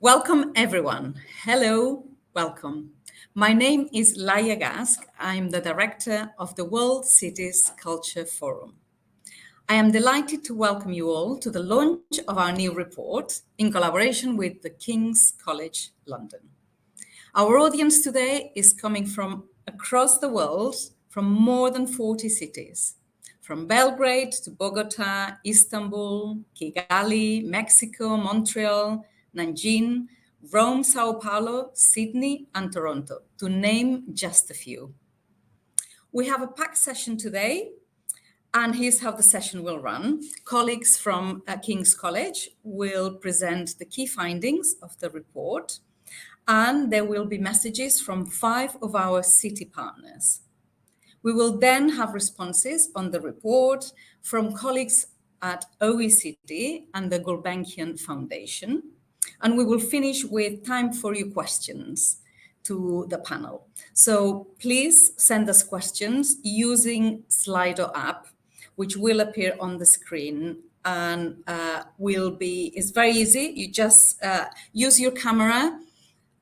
Welcome, everyone. Hello, welcome. My name is Laia Gask. I'm the director of the World Cities Culture Forum. I am delighted to welcome you all to the launch of our new report in collaboration with the King's College London. Our audience today is coming from across the world, from more than 40 cities, from Belgrade to Bogota, Istanbul, Kigali, Mexico, Montreal, Nanjing, Rome, Sao Paulo, Sydney, and Toronto, to name just a few. We have a packed session today, and here's how the session will run. Colleagues from King's College will present the key findings of the report, and there will be messages from 5 of our city partners. We will then have responses on the report from colleagues at OECD and the Gulbenkian Foundation, and we will finish with time for your questions to the panel. So please send us questions using Slido app, which will appear on the screen and it's very easy. You just use your camera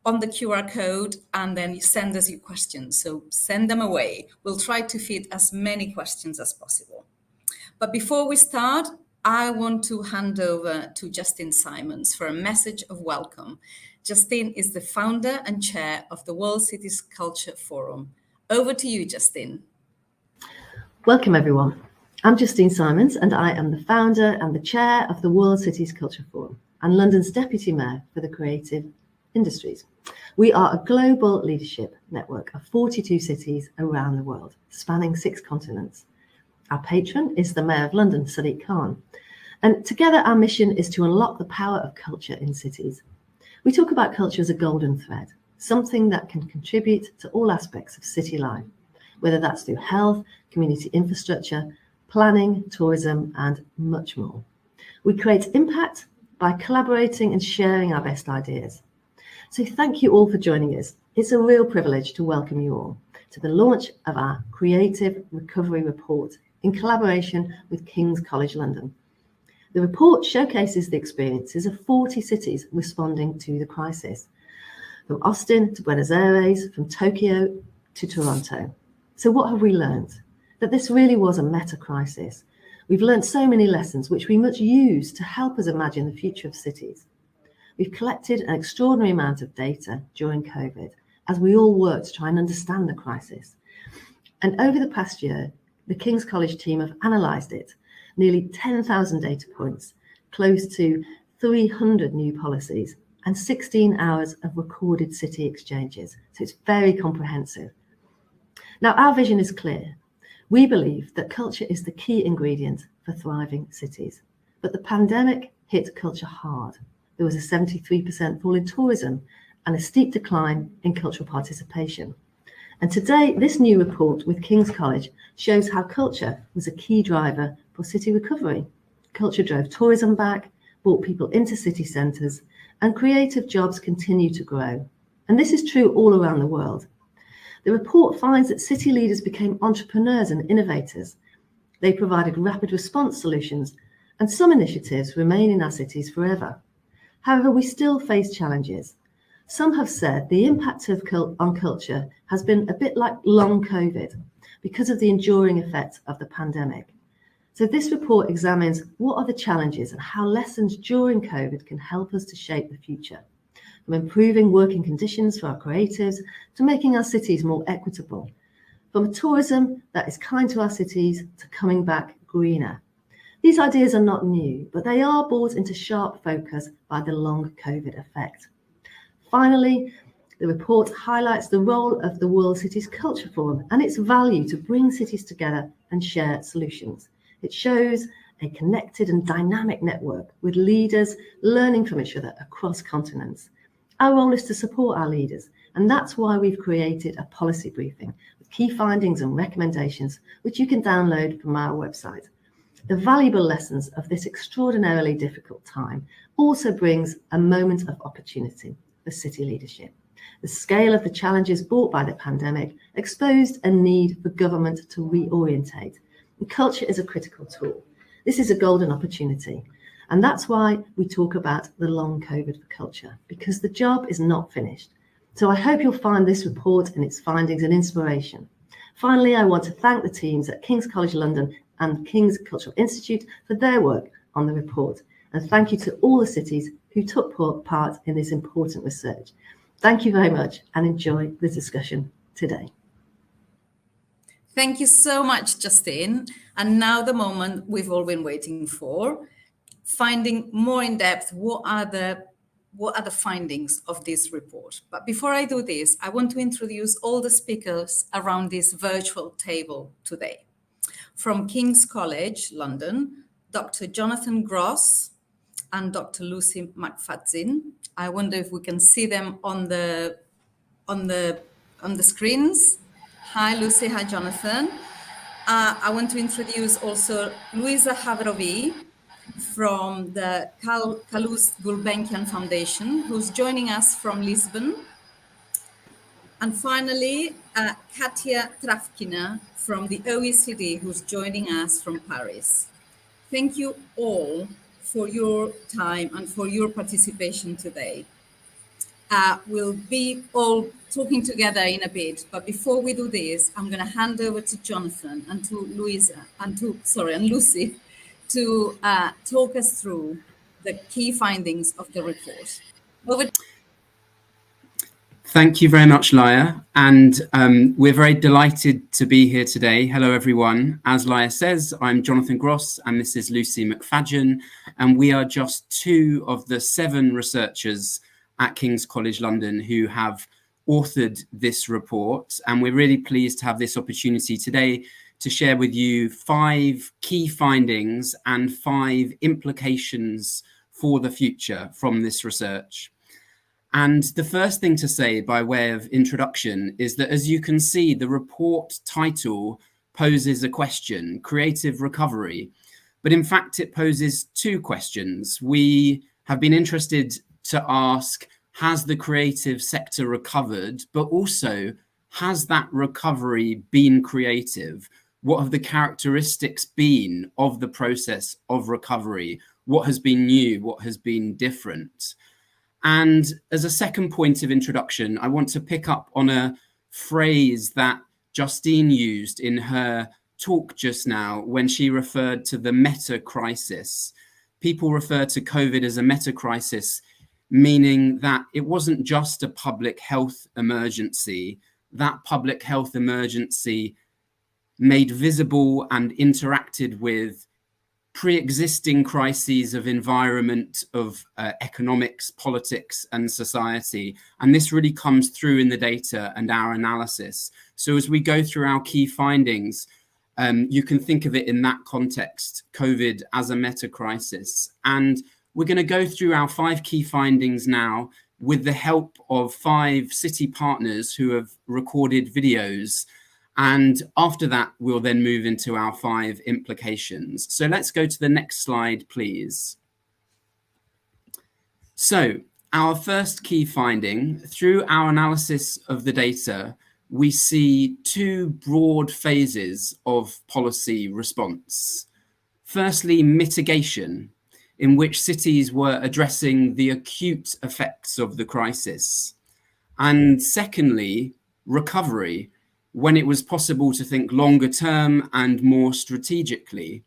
on the QR code, and then you send us your questions. So send them away. We'll try to fit as many questions as possible. But before we start, I want to hand over to Justin Simons for a message of welcome. Justin is the founder and chair of the World Cities Culture Forum. Over to you, Justin. Welcome, everyone. I'm Justine Simons, and I am the founder and the chair of the World Cities Culture Forum and London's deputy mayor for the creative industries. We are a global leadership network of 42 cities around the world, spanning 6 continents. Our patron is the Mayor of London, Sadiq Khan. And together our mission is to unlock the power of culture in cities. We talk about culture as a golden thread, something that can contribute to all aspects of city life, whether that's through health, community infrastructure, planning, tourism, and much more. We create impact by collaborating and sharing our best ideas. So thank you all for joining us. It's a real privilege to welcome you all to the launch of our Creative Recovery Report in collaboration with King's College London. The report showcases the experiences of 40 cities responding to the crisis, from Austin to Buenos Aires, from Tokyo to Toronto. So what have we learned? That this really was a meta crisis. We've learned so many lessons which we must use to help us imagine the future of cities. We've collected an extraordinary amount of data during COVID as we all work to try and understand the crisis. And over the past year, the King's College team have analysed it, nearly 10,000 data points, close to 300 new policies, and 16 hours of recorded city exchanges. So it's very comprehensive. Now, our vision is clear. We believe that culture is the key ingredient for thriving cities. But the pandemic hit culture hard. There was a 73% fall in tourism and a steep decline in cultural participation. And today, this new report with King's College shows how culture was a key driver for city recovery. Culture drove tourism back, brought people into city centres, and creative jobs continue to grow. And this is true all around the world. The report finds that city leaders became entrepreneurs and innovators. They provided rapid response solutions, and some initiatives remain in our cities forever. However, we still face challenges. Some have said the impact on culture has been a bit like long COVID because of the enduring effects of the pandemic. So this report examines what are the challenges and how lessons during COVID can help us to shape the future, from improving working conditions for our creatives to making our cities more equitable, from a tourism that is kind to our cities to coming back greener. These ideas are not new, but they are brought into sharp focus by the long COVID effect. Finally, the report highlights the role of the World Cities Culture Forum and its value to bring cities together and share solutions. It shows a connected and dynamic network with leaders learning from each other across continents. Our role is to support our leaders, and that's why we've created a policy briefing with key findings and recommendations, which you can download from our website. The valuable lessons of this extraordinarily difficult time also brings a moment of opportunity for city leadership. The scale of the challenges brought by the pandemic exposed a need for government to reorientate. And culture is a critical tool. This is a golden opportunity. And that's why we talk about the long COVID for culture, because the job is not finished. So I hope you'll find this report and its findings an inspiration. Finally, I want to thank the teams at King's College London and King's Cultural Institute for their work on the report. And thank you to all the cities who took part in this important research. Thank you very much and enjoy the discussion today. Thank you so much, Justine. And now the moment we've all been waiting for, finding more in depth what are the findings of this report. But before I do this, I want to introduce all the speakers around this virtual table today. From King's College, London, Dr. Jonathan Gross and Dr. Lucy McFadzean. I wonder if we can see them on the screens. Hi, Lucy. Hi, Jonathan. I want to introduce also Luisa Havrovi from the Carlos Gulbenkian Foundation, who's joining us from Lisbon. And finally, Katia Trafkina from the OECD, who's joining us from Paris. Thank you all for your time and for your participation today. We'll be all talking together in a bit, but before we do this, I'm going to hand over to Jonathan and to Luisa and Lucy to talk us through the key findings of the report. Over. Thank you very much, Laia, and we're very delighted to be here today. Hello, everyone. As Laia says, I'm Jonathan Gross, and this is Lucy McFadzean, and we are just 2 of the 7 researchers at King's College London who have authored this report, and we're really pleased to have this opportunity today to share with you 5 key findings and 5 implications for the future from this research. And the first thing to say by way of introduction is that, as you can see, the report title poses a question, creative recovery, but in fact it poses 2 questions. We have been interested to ask, has the creative sector recovered, but also, has that recovery been creative? What have the characteristics been of the process of recovery? What has been new? What has been different? And as a second point of introduction, I want to pick up on a phrase that Justine used in her talk just now when she referred to the meta crisis. People refer to COVID as a meta crisis, meaning that it wasn't just a public health emergency. That public health emergency made visible and interacted with pre-existing crises of environment, of economics, politics, and society. And this really comes through in the data and our analysis. So as we go through our key findings, you can think of it in that context, COVID as a meta crisis. And we're going to go through our 5 key findings now with the help of 5 city partners who have recorded videos. And after that, we'll then move into our 5 implications. So let's go to the next slide, please. So our first key finding, through our analysis of the data, we see 2 broad phases of policy response. Firstly, mitigation, in which cities were addressing the acute effects of the crisis. And secondly, recovery, when it was possible to think longer term and more strategically.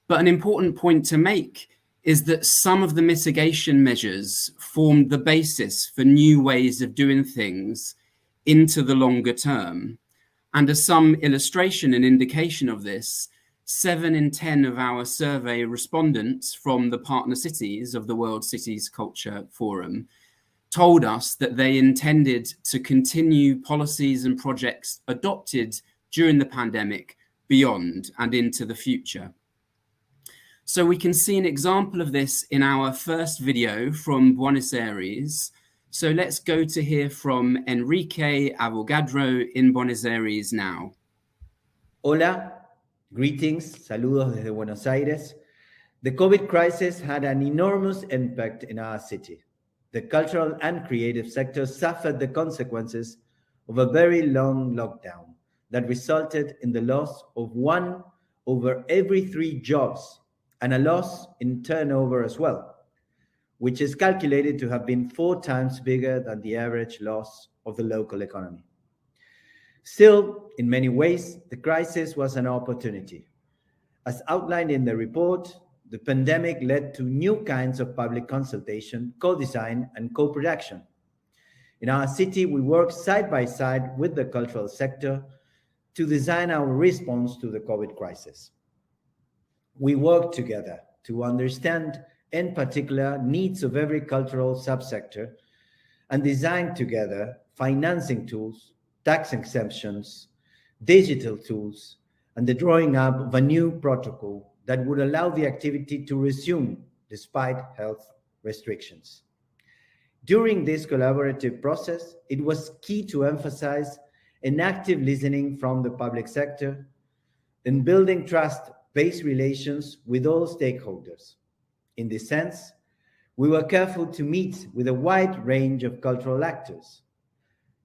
But an important point to make is that some of the mitigation measures formed the basis for new ways of doing things into the longer term. And as some illustration and indication of this, 7 in 10 of our survey respondents from the partner cities of the World Cities Culture Forum told us that they intended to continue policies and projects adopted during the pandemic beyond and into the future. So we can see an example of this in our first video from Buenos Aires. So let's go to hear from Enrique Avogadro in Buenos Aires now. Hola, greetings, saludos desde Buenos Aires. The COVID crisis had an enormous impact in our city. The cultural and creative sectors suffered the consequences of a very long lockdown that resulted in the loss of 1 over every 3 jobs and a loss in turnover as well, which is calculated to have been 4 times bigger than the average loss of the local economy. Still, in many ways, the crisis was an opportunity. As outlined in the report, the pandemic led to new kinds of public consultation, co-design, and co-production. In our city, we worked side by side with the cultural sector to design our response to the COVID crisis. We worked together to understand, in particular, needs of every cultural subsector and design together financing tools, tax exemptions, digital tools, and the drawing up of a new protocol that would allow the activity to resume despite health restrictions. During this collaborative process, it was key to emphasize an active listening from the public sector and building trust-based relations with all stakeholders. In this sense, we were careful to meet with a wide range of cultural actors.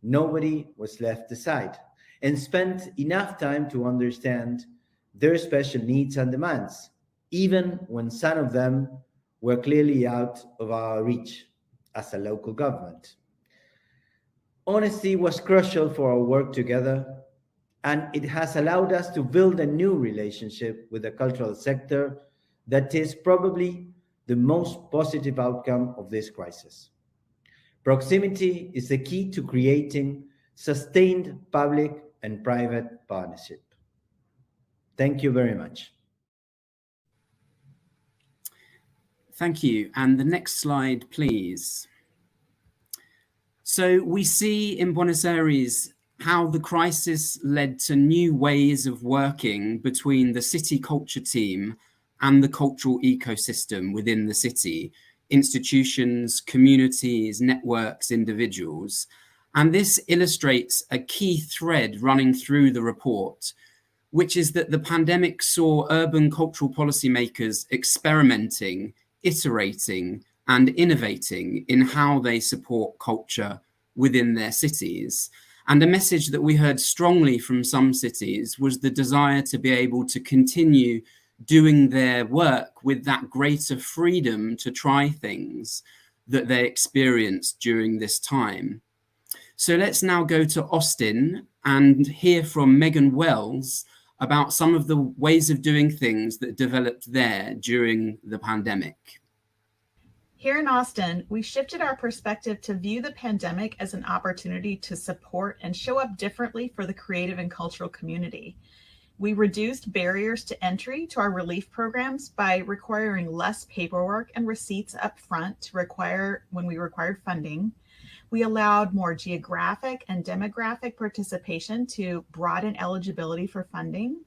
Nobody was left aside, and spent enough time to understand their special needs and demands, even when some of them were clearly out of our reach as a local government. Honesty was crucial for our work together, and it has allowed us to build a new relationship with the cultural sector that is probably the most positive outcome of this crisis. Proximity is the key to creating sustained public and private partnership. Thank you very much. Thank you. And the next slide, please. So we see in Buenos Aires how the crisis led to new ways of working between the city culture team and the cultural ecosystem within the city, institutions, communities, networks, individuals. And this illustrates a key thread running through the report, which is that the pandemic saw urban cultural policymakers experimenting, iterating, and innovating in how they support culture within their cities. And a message that we heard strongly from some cities was the desire to be able to continue doing their work with that greater freedom to try things that they experienced during this time. So let's now go to Austin and hear from Megan Wells about some of the ways of doing things that developed there during the pandemic. Here in Austin, we shifted our perspective to view the pandemic as an opportunity to support and show up differently for the creative and cultural community. We reduced barriers to entry to our relief programs by requiring less paperwork and receipts up front when we required funding. We allowed more geographic and demographic participation to broaden eligibility for funding.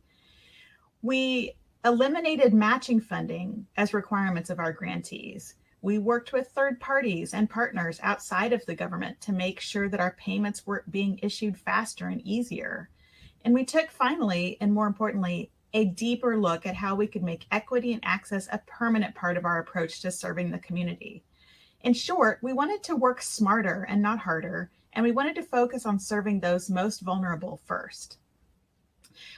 We eliminated matching funding as requirements of our grantees. We worked with third parties and partners outside of the government to make sure that our payments were being issued faster and easier. And we took, finally, and more importantly, a deeper look at how we could make equity and access a permanent part of our approach to serving the community. In short, we wanted to work smarter and not harder, and we wanted to focus on serving those most vulnerable first.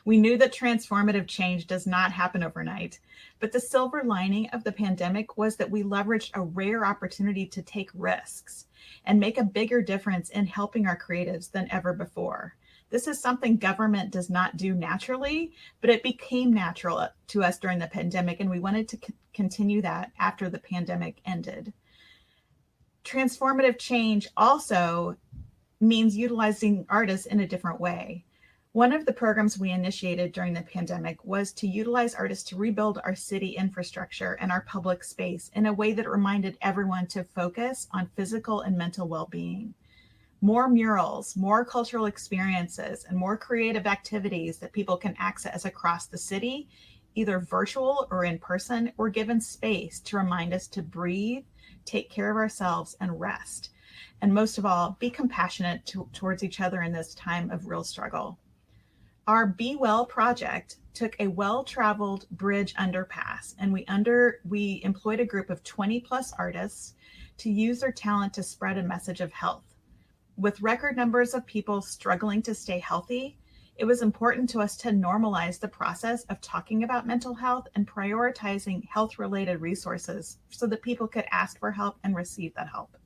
We knew that transformative change does not happen overnight, but the silver lining of the pandemic was that we leveraged a rare opportunity to take risks and make a bigger difference in helping our creatives than ever before. This is something government does not do naturally, but it became natural to us during the pandemic, and we wanted to continue that after the pandemic ended. Transformative change also means utilizing artists in a different way. One of the programs we initiated during the pandemic was to utilize artists to rebuild our city infrastructure and our public space in a way that reminded everyone to focus on physical and mental well-being. More murals, more cultural experiences, and more creative activities that people can access across the city, either virtual or in person, were given space to remind us to breathe, take care of ourselves, and rest. And most of all, be compassionate towards each other in this time of real struggle. Our Be Well project took a well-traveled bridge underpass, and we employed a group of 20 plus artists to use their talent to spread a message of health. With record numbers of people struggling to stay healthy, It was important to us to normalize the process of talking about mental health and prioritizing health-related resources so that people could ask for help and receive that help.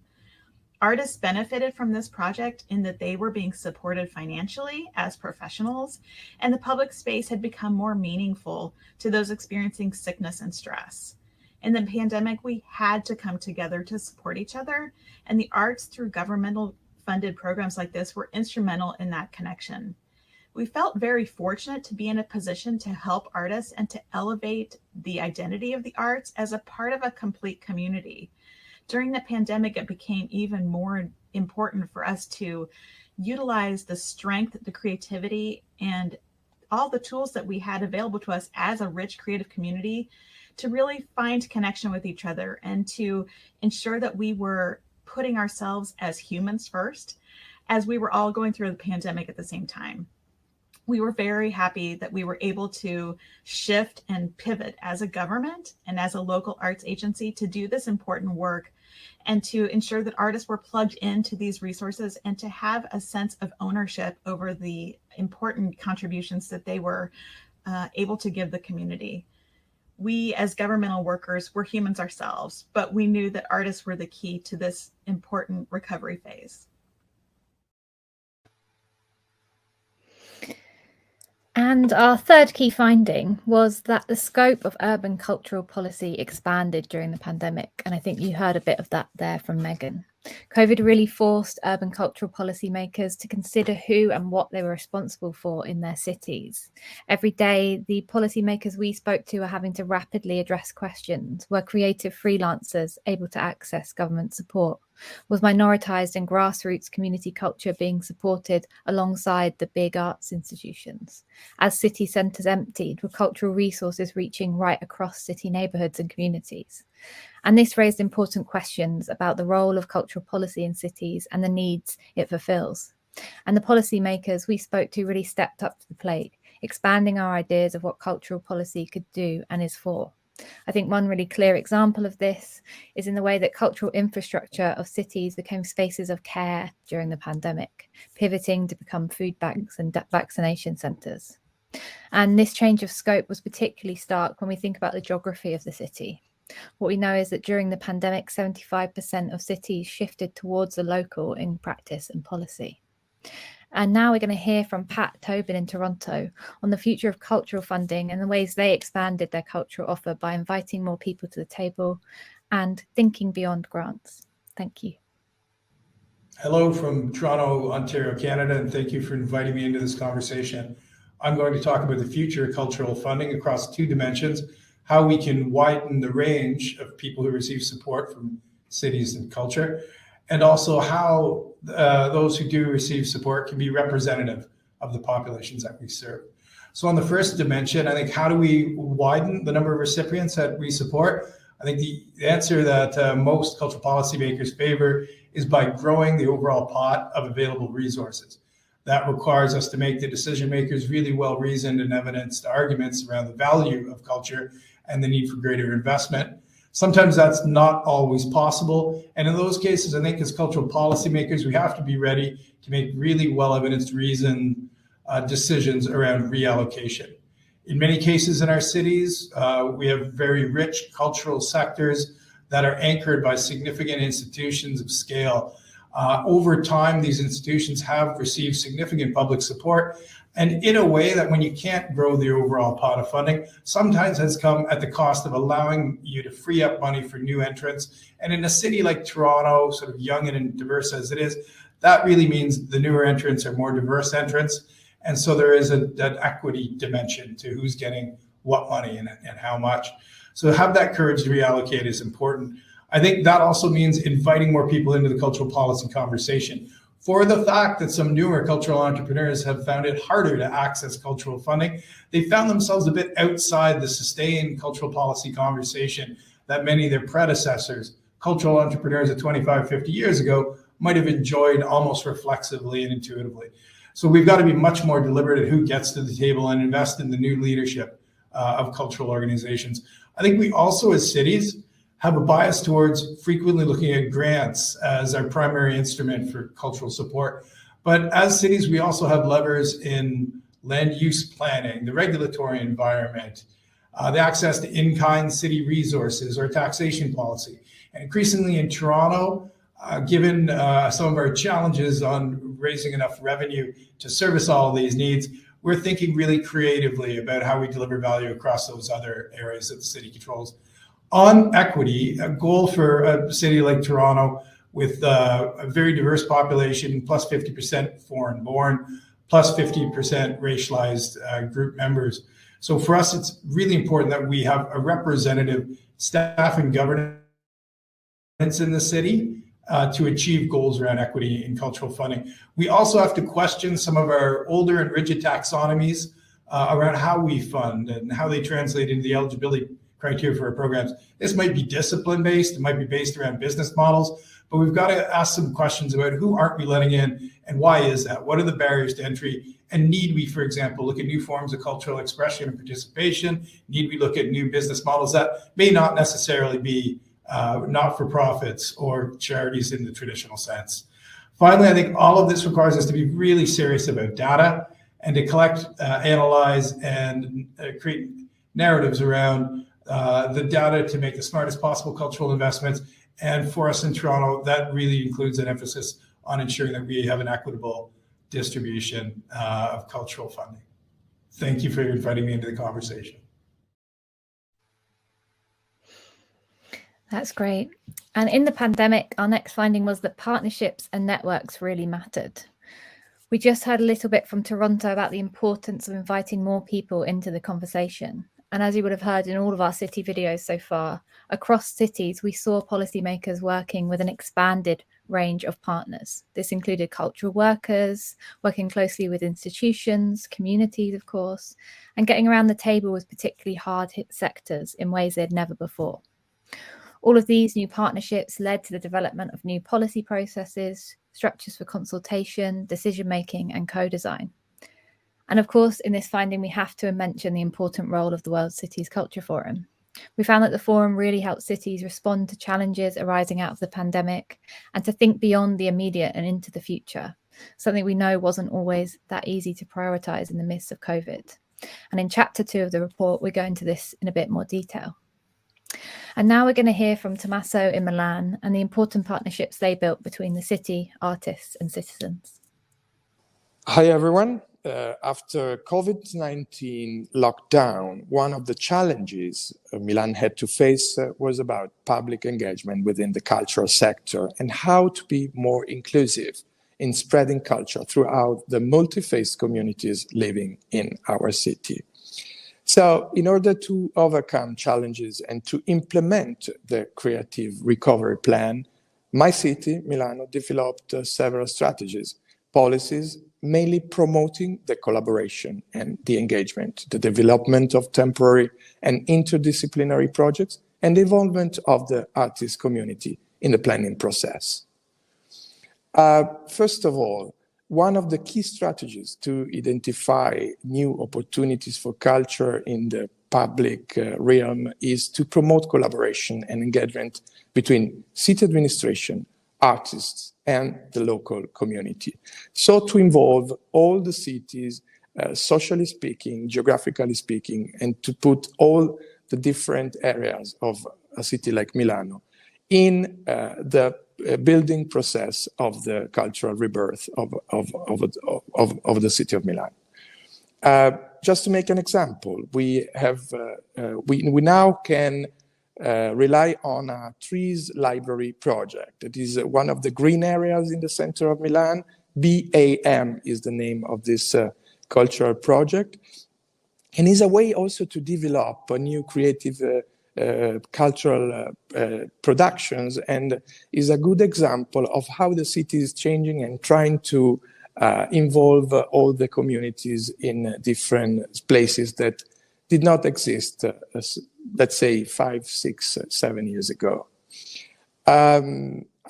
Artists benefited from this project in that they were being supported financially as professionals, and the public space had become more meaningful to those experiencing sickness and stress. In the pandemic, we had to come together to support each other, and the arts through governmental funded programs like this were instrumental in that connection. We felt very fortunate to be in a position to help artists and to elevate the identity of the arts as a part of a complete community. During the pandemic, it became even more important for us to utilize the strength, the creativity, and all the tools that we had available to us as a rich creative community to really find connection with each other and to ensure that we were putting ourselves as humans first as we were all going through the pandemic at the same time. We were very happy that we were able to shift and pivot as a government and as a local arts agency to do this important work and to ensure that artists were plugged into these resources and to have a sense of ownership over the important contributions that they were able to give the community. We as governmental workers were humans ourselves, but we knew that artists were the key to this important recovery phase. And our third key finding was that the scope of urban cultural policy expanded during the pandemic. And I think you heard a bit of that there from Megan. COVID really forced urban cultural policymakers to consider who and what they were responsible for in their cities. Every day, the policymakers we spoke to are having to rapidly address questions. Were creative freelancers able to access government support? Was minoritized and grassroots community culture being supported alongside the big arts institutions? As city centres emptied, were cultural resources reaching right across city neighbourhoods and communities? And this raised important questions about the role of cultural policy in cities and the needs it fulfills. And the policymakers we spoke to really stepped up to the plate, expanding our ideas of what cultural policy could do and is for. I think one really clear example of this is in the way that cultural infrastructure of cities became spaces of care during the pandemic, pivoting to become food banks and vaccination centres. And this change of scope was particularly stark when we think about the geography of the city. What we know is that during the pandemic, 75% of cities shifted towards the local in practice and policy. And now we're going to hear from Pat Tobin in Toronto on the future of cultural funding and the ways they expanded their cultural offer by inviting more people to the table and thinking beyond grants. Thank you. Hello from Toronto, Ontario, Canada, and thank you for inviting me into this conversation. I'm going to talk about the future of cultural funding across two dimensions, how we can widen the range of people who receive support from cities and culture, and also how those who do receive support can be representative of the populations that we serve. So on the first dimension, I think, how do we widen the number of recipients that we support? I think the answer that most cultural policymakers favor is by growing the overall pot of available resources. That requires us to make the decision makers really well-reasoned and evidenced arguments around the value of culture and the need for greater investment. Sometimes that's not always possible. And in those cases, I think as cultural policymakers, we have to be ready to make really well-evidenced reasoned decisions around reallocation. In many cases in our cities, we have very rich cultural sectors that are anchored by significant institutions of scale. Over time, these institutions have received significant public support, and in a way that when you can't grow the overall pot of funding, sometimes has come at the cost of allowing you to free up money for new entrants. And in a city like Toronto, sort of young and diverse as it is, that really means the newer entrants are more diverse entrants. And so there is an equity dimension to who's getting what money and how much. So have that courage to reallocate is important. I think that also means inviting more people into the cultural policy conversation. For the fact that some newer cultural entrepreneurs have found it harder to access cultural funding, they found themselves a bit outside the sustained cultural policy conversation that many of their predecessors, cultural entrepreneurs of 25, 50 years ago, might have enjoyed almost reflexively and intuitively. So we've got to be much more deliberate at who gets to the table and invest in the new leadership of cultural organizations. I think we also, as cities, have a bias towards frequently looking at grants as our primary instrument for cultural support. But as cities, we also have levers in land use planning, the regulatory environment, the access to in-kind city resources or taxation policy. And increasingly in Toronto, given some of our challenges on raising enough revenue to service all of these needs, we're thinking really creatively about how we deliver value across those other areas that the city controls. On equity, a goal for a city like Toronto with a very diverse population, plus 50% foreign born, plus 50% racialized group members. So for us, it's really important that we have a representative staff and governance in the city to achieve goals around equity in cultural funding. We also have to question some of our older and rigid taxonomies around how we fund and how they translate into the eligibility criteria for our programs. This might be discipline-based, it might be based around business models, but we've got to ask some questions about who aren't we letting in and why is that? What are the barriers to entry? And need we, for example, look at new forms of cultural expression and participation? Need we look at new business models that may not necessarily be not-for-profits or charities in the traditional sense? Finally, I think all of this requires us to be really serious about data and to collect, analyze, and create narratives around the data to make the smartest possible cultural investments. And for us in Toronto, that really includes an emphasis on ensuring that we have an equitable distribution of cultural funding. Thank you for inviting me into the conversation. That's great. And in the pandemic, our next finding was that partnerships and networks really mattered. We just heard a little bit from Toronto about the importance of inviting more people into the conversation. And as you would have heard in all of our city videos so far, across cities, we saw policymakers working with an expanded range of partners. This included cultural workers, working closely with institutions, communities, of course, and getting around the table with particularly hard-hit sectors in ways they'd never before. All of these new partnerships led to the development of new policy processes, structures for consultation, decision-making, and co-design. And of course, in this finding, we have to mention the important role of the World Cities Culture Forum. We found that the forum really helped cities respond to challenges arising out of the pandemic and to think beyond the immediate and into the future, something we know wasn't always that easy to prioritise in the midst of COVID. And in chapter 2 of the report, we go into this in a bit more detail. And now we're going to hear from Tommaso in Milan and the important partnerships they built between the city, artists and citizens. Hi, everyone. After COVID-19 lockdown, one of the challenges Milan had to face was about public engagement within the cultural sector and how to be more inclusive in spreading culture throughout the multi-faith communities living in our city. So in order to overcome challenges and to implement the creative recovery plan, my city, Milano, developed several strategies, policies, mainly promoting the collaboration and the engagement, the development of temporary and interdisciplinary projects, and the involvement of the artist community in the planning process. First of all, one of the key strategies to identify new opportunities for culture in the public realm is to promote collaboration and engagement between city administration, artists, and the local community. So to involve all the cities, socially speaking, geographically speaking, and to put all the different areas of a city like Milano in the building process of the cultural rebirth of the city of Milan. Just to make an example, we now can rely on a trees library project. It is one of the green areas in the center of Milan. BAM is the name of this cultural project, and is a way also to develop a new creative cultural productions, and is a good example of how the city is changing and trying to involve all the communities in different places that did not exist, let's say 5, 6, 7 years ago.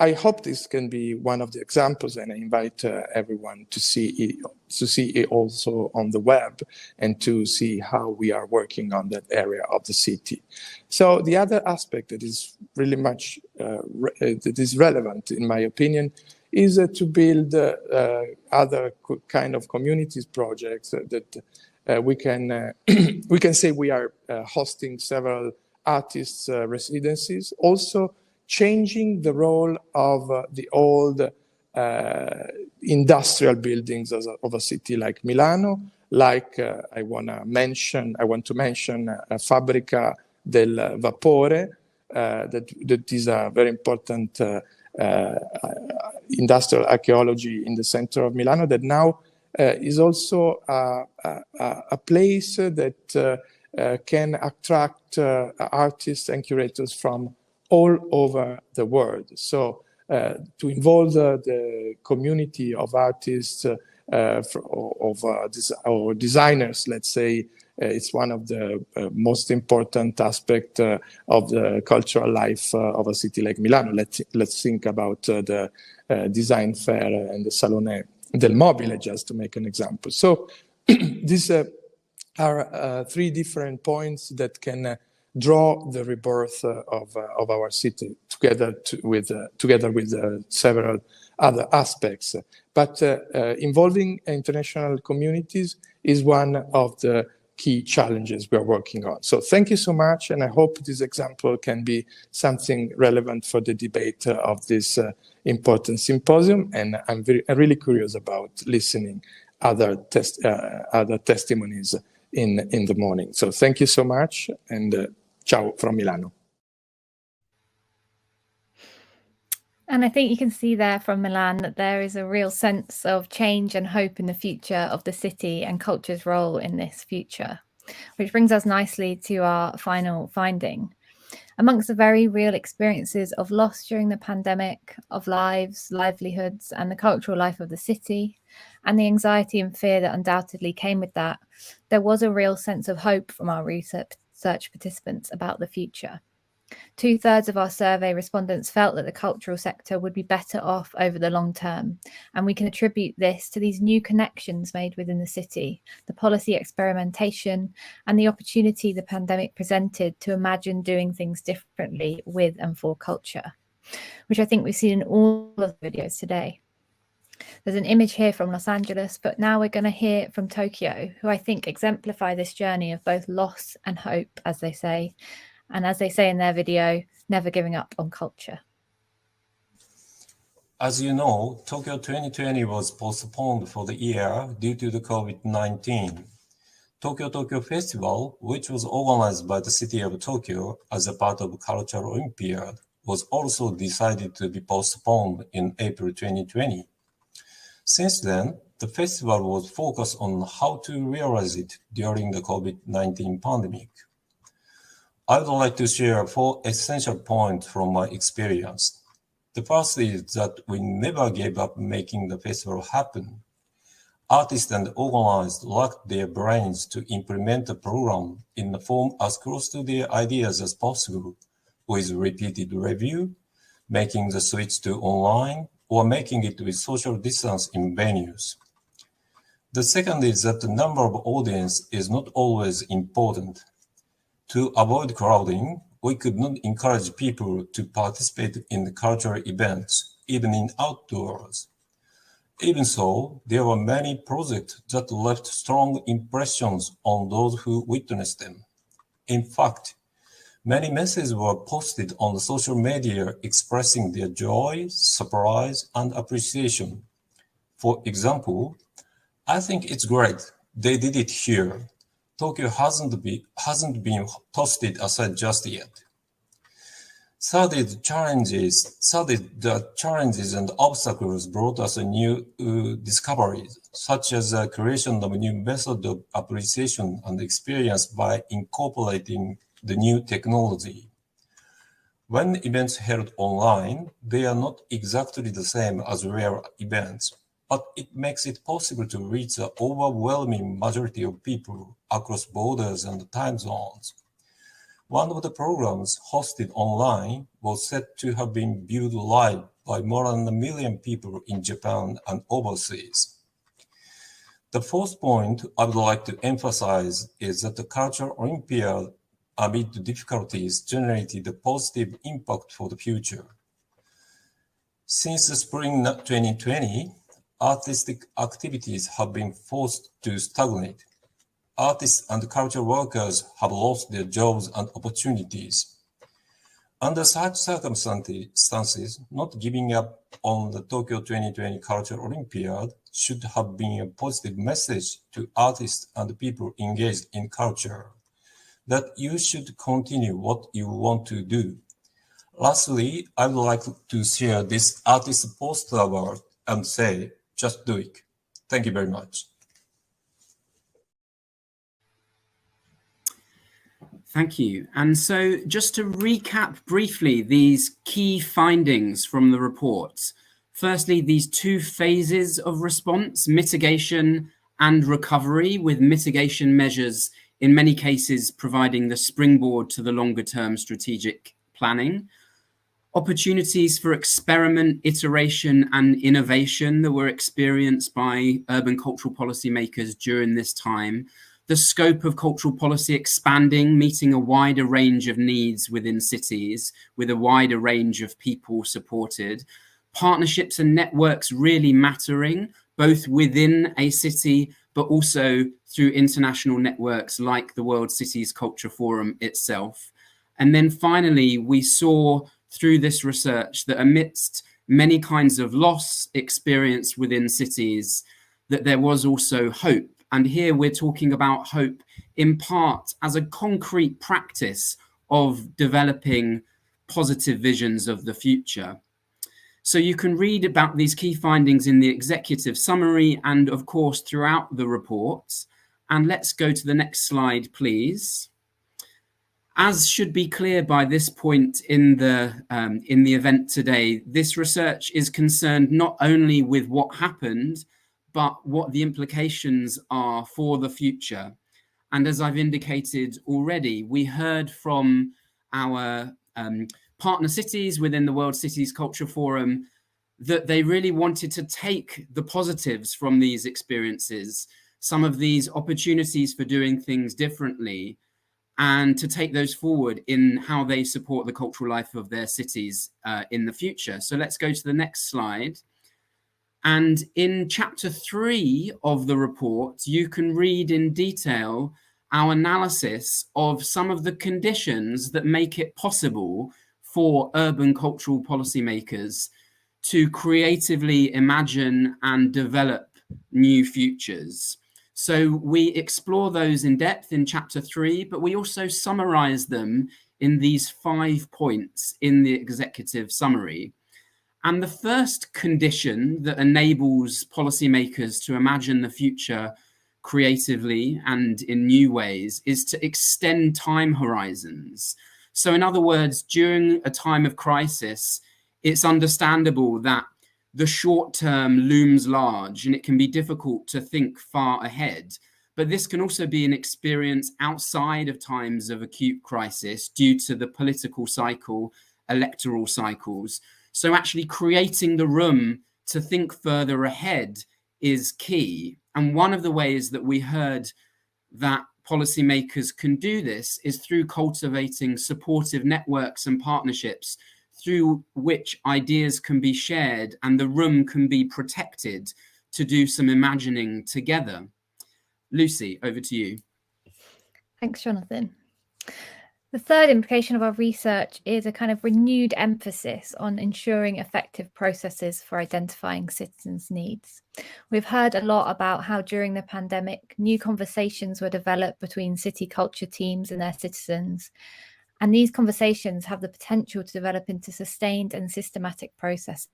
I hope this can be one of the examples, and I invite everyone to see it also on the web and to see how we are working on that area of the city. So the other aspect that is really much that is relevant, in my opinion, is to build other kind of communities projects that we can we can say we are hosting several artists' residencies, also changing the role of the old industrial buildings of a city like Milano, like I want to mention Fabbrica del Vapore, that is a very important industrial archaeology in the center of Milano, that now is also a place that can attract artists and curators from all over the world. So to involve the community of artists or designers, let's say, it's one of the most important aspects of the cultural life of a city like Milano. Let's think about the design fair and the Salone del Mobile, just to make an example. So these are three different points that can draw the rebirth of our city together with several other aspects. But involving international communities is one of the key challenges we are working on. So thank you so much, and I hope this example can be something relevant for the debate of this important symposium. And I'm really curious about listening other testimonies in the morning. So thank you so much, and ciao from Milano. And I think you can see there from Milan that there is a real sense of change and hope in the future of the city and culture's role in this future, which brings us nicely to our final finding. Amongst the very real experiences of loss during the pandemic, of lives, livelihoods, and the cultural life of the city, and the anxiety and fear that undoubtedly came with that, there was a real sense of hope from our research participants about the future. 2/3 of our survey respondents felt that the cultural sector would be better off over the long term, and we can attribute this to these new connections made within the city, the policy experimentation, and the opportunity the pandemic presented to imagine doing things differently with and for culture, which I think we've seen in all of the videos today. There's an image here from Los Angeles, but now we're going to hear from Tokyo, who I think exemplify this journey of both loss and hope, as they say, and as they say in their video, never giving up on culture. As you know, Tokyo 2020 was postponed for the year due to the COVID-19. Tokyo Festival, which was organized by the city of Tokyo as a part of Cultural Olympiad, was also decided to be postponed in April 2020. Since then, the festival was focused on how to realize it during the COVID-19 pandemic. I would like to share 4 essential points from my experience. The first is that we never gave up making the festival happen. Artists and organizers lacked their brains to implement the program in the form as close to their ideas as possible, with repeated review, making the switch to online, or making it with social distance in venues. The second is that the number of audience is not always important. To avoid crowding, we could not encourage people to participate in the cultural events, even in outdoors. Even so, there were many projects that left strong impressions on those who witnessed them. In fact, many messages were posted on the social media expressing their joy, surprise, and appreciation. For example, I think it's great they did it here. Tokyo hasn't been tossed aside just yet. Third, the challenges and obstacles brought us a new discoveries, such as the creation of a new method of appreciation and experience by incorporating the new technology. When events held online, they are not exactly the same as real events, but it makes it possible to reach the overwhelming majority of people across borders and time zones. One of the programs hosted online was said to have been viewed live by more than 1 million people in Japan and overseas. The fourth point I would like to emphasize is that the Cultural Olympiad, amid the difficulties, generated a positive impact for the future. Since the spring 2020, artistic activities have been forced to stagnate. Artists and cultural workers have lost their jobs and opportunities. Under such circumstances, not giving up on the Tokyo 2020 Cultural Olympiad should have been a positive message to artists and people engaged in culture, that you should continue what you want to do. Lastly, I would like to share this artist poster award and say, just do it. Thank you very much. Thank you. And so just to recap briefly these key findings from the report. Firstly, these two phases of response, mitigation and recovery, with mitigation measures in many cases providing the springboard to the longer term strategic planning. Opportunities for experiment, iteration and innovation that were experienced by urban cultural policymakers during this time. The scope of cultural policy expanding, meeting a wider range of needs within cities with a wider range of people supported. Partnerships and networks really mattering, both within a city, but also through international networks like the World Cities Culture Forum itself. And then finally, we saw through this research that amidst many kinds of loss experienced within cities, that there was also hope. And here we're talking about hope in part as a concrete practice of developing positive visions of the future. So you can read about these key findings in the executive summary and of course throughout the report. And let's go to the next slide, please. As should be clear by this point in the event today, this research is concerned not only with what happened, but what the implications are for the future. And as I've indicated already, we heard from our partner cities within the World Cities Culture Forum that they really wanted to take the positives from these experiences, some of these opportunities for doing things differently, and to take those forward in how they support the cultural life of their cities in the future. So let's go to the next slide. And in chapter 3 of the report, you can read in detail our analysis of some of the conditions that make it possible for urban cultural policymakers to creatively imagine and develop new futures. So we explore those in depth in chapter 3, but we also summarize them in these 5 points in the executive summary. And the first condition that enables policymakers to imagine the future creatively and in new ways is to extend time horizons. So in other words, during a time of crisis, it's understandable that the short term looms large and it can be difficult to think far ahead. But this can also be an experience outside of times of acute crisis due to the political cycle, electoral cycles. So actually creating the room to think further ahead is key. And one of the ways that we heard that policymakers can do this is through cultivating supportive networks and partnerships through which ideas can be shared and the room can be protected to do some imagining together. Lucy, over to you. Thanks, Jonathan. The third implication of our research is a kind of renewed emphasis on ensuring effective processes for identifying citizens' needs. We've heard a lot about how during the pandemic, new conversations were developed between city culture teams and their citizens. And these conversations have the potential to develop into sustained and systematic processes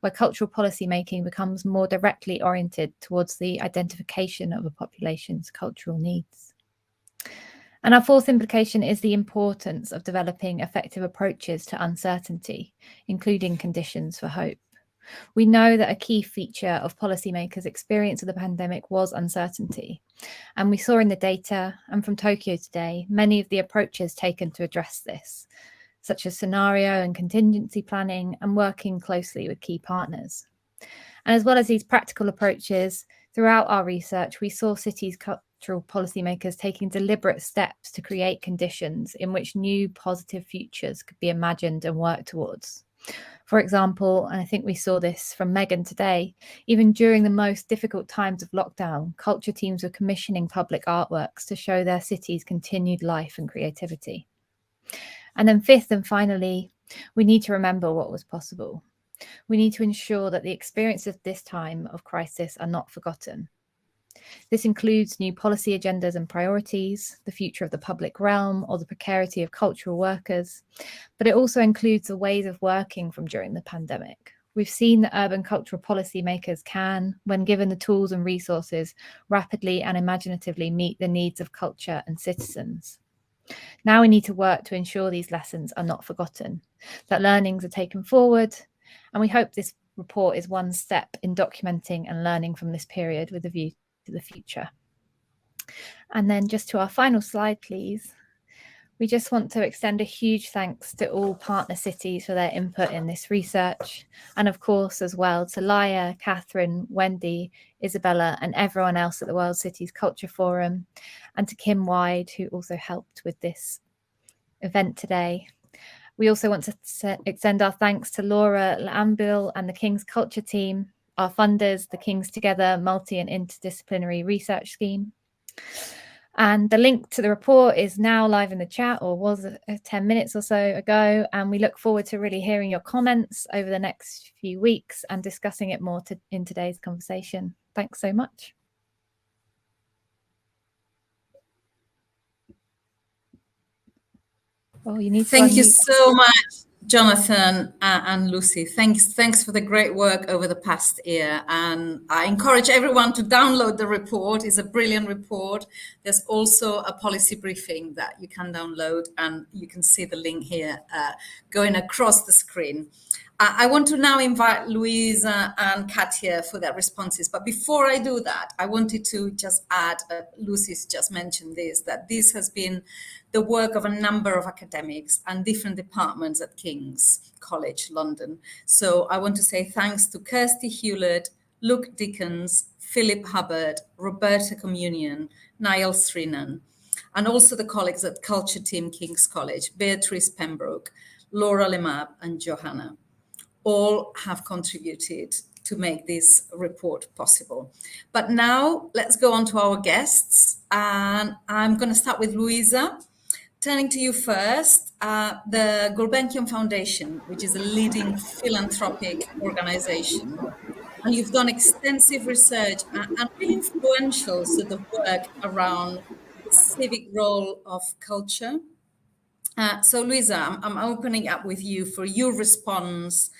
where cultural policy making becomes more directly oriented towards the identification of a population's cultural needs. And our fourth implication is the importance of developing effective approaches to uncertainty, including conditions for hope. We know that a key feature of policymakers' experience of the pandemic was uncertainty. And we saw in the data and from Tokyo today, many of the approaches taken to address this, such as scenario and contingency planning and working closely with key partners. And as well as these practical approaches, throughout our research, we saw cities' cultural policymakers taking deliberate steps to create conditions in which new positive futures could be imagined and worked towards. For example, and I think we saw this from Megan today, even during the most difficult times of lockdown, culture teams were commissioning public artworks to show their city's continued life and creativity. And then fifth and finally, we need to remember what was possible. We need to ensure that the experiences of this time of crisis are not forgotten. This includes new policy agendas and priorities, the future of the public realm, or the precarity of cultural workers, but it also includes the ways of working from during the pandemic. We've seen that urban cultural policymakers can, when given the tools and resources, rapidly and imaginatively meet the needs of culture and citizens. Now we need to work to ensure these lessons are not forgotten, that learnings are taken forward, and we hope this report is one step in documenting and learning from this period with a view to the future. And then just to our final slide, please. We just want to extend a huge thanks to all partner cities for their input in this research. And of course, as well, to Laia, Catherine, Wendy, Isabella, and everyone else at the World Cities Culture Forum, and to Kim Wide, who also helped with this event today. We also want to extend our thanks to Laura Lambil and the King's Culture team, our funders, the King's Together Multi and Interdisciplinary Research Scheme. And the link to the report is now live in the chat, or was 10 minutes or so ago. And we look forward to really hearing your comments over the next few weeks and discussing it more in today's conversation. Thanks so much. Oh, you need to Thank you unmute. so much, Jonathan and Lucy. Thanks for the great work over the past year. And I encourage everyone to download the report. It's a brilliant report. There's also a policy briefing that you can download, and you can see the link here going across the screen. I want to now invite Louisa and Katia for their responses. But before I do that, I wanted to just add, Lucy's just mentioned this, that this has been the work of a number of academics and different departments at King's College London. So I want to say thanks to Kirsty Hewlett, Luke Dickens, Philip Hubbard, Roberta Communion, Niall Srinan, and also the colleagues at Culture Team King's College, Beatrice Pembroke, Laura Lemab, and Johanna. All have contributed to make this report possible. But now let's go on to our guests. And I'm going to start with Louisa. Turning to you first, the Gulbenkian Foundation, which is a leading philanthropic organization, and you've done extensive research and really influential sort of work around the civic role of culture. So Louisa, I'm opening up with you for your response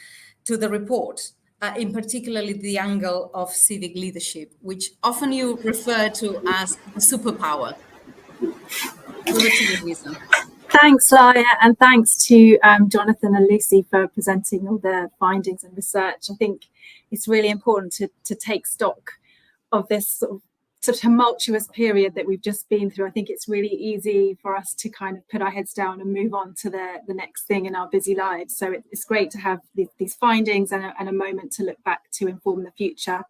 to the report, in particularly the angle of civic leadership, which often you refer to as the superpower. Over to you, Louisa. Thanks, Laia, and thanks to Jonathan and Lucy for presenting all their findings and research. I think it's really important to take stock of this sort of tumultuous period that we've just been through. I think it's really easy for us to kind of put our heads down and move on to the next thing in our busy lives. So it's great to have these findings and a moment to look back to inform the future.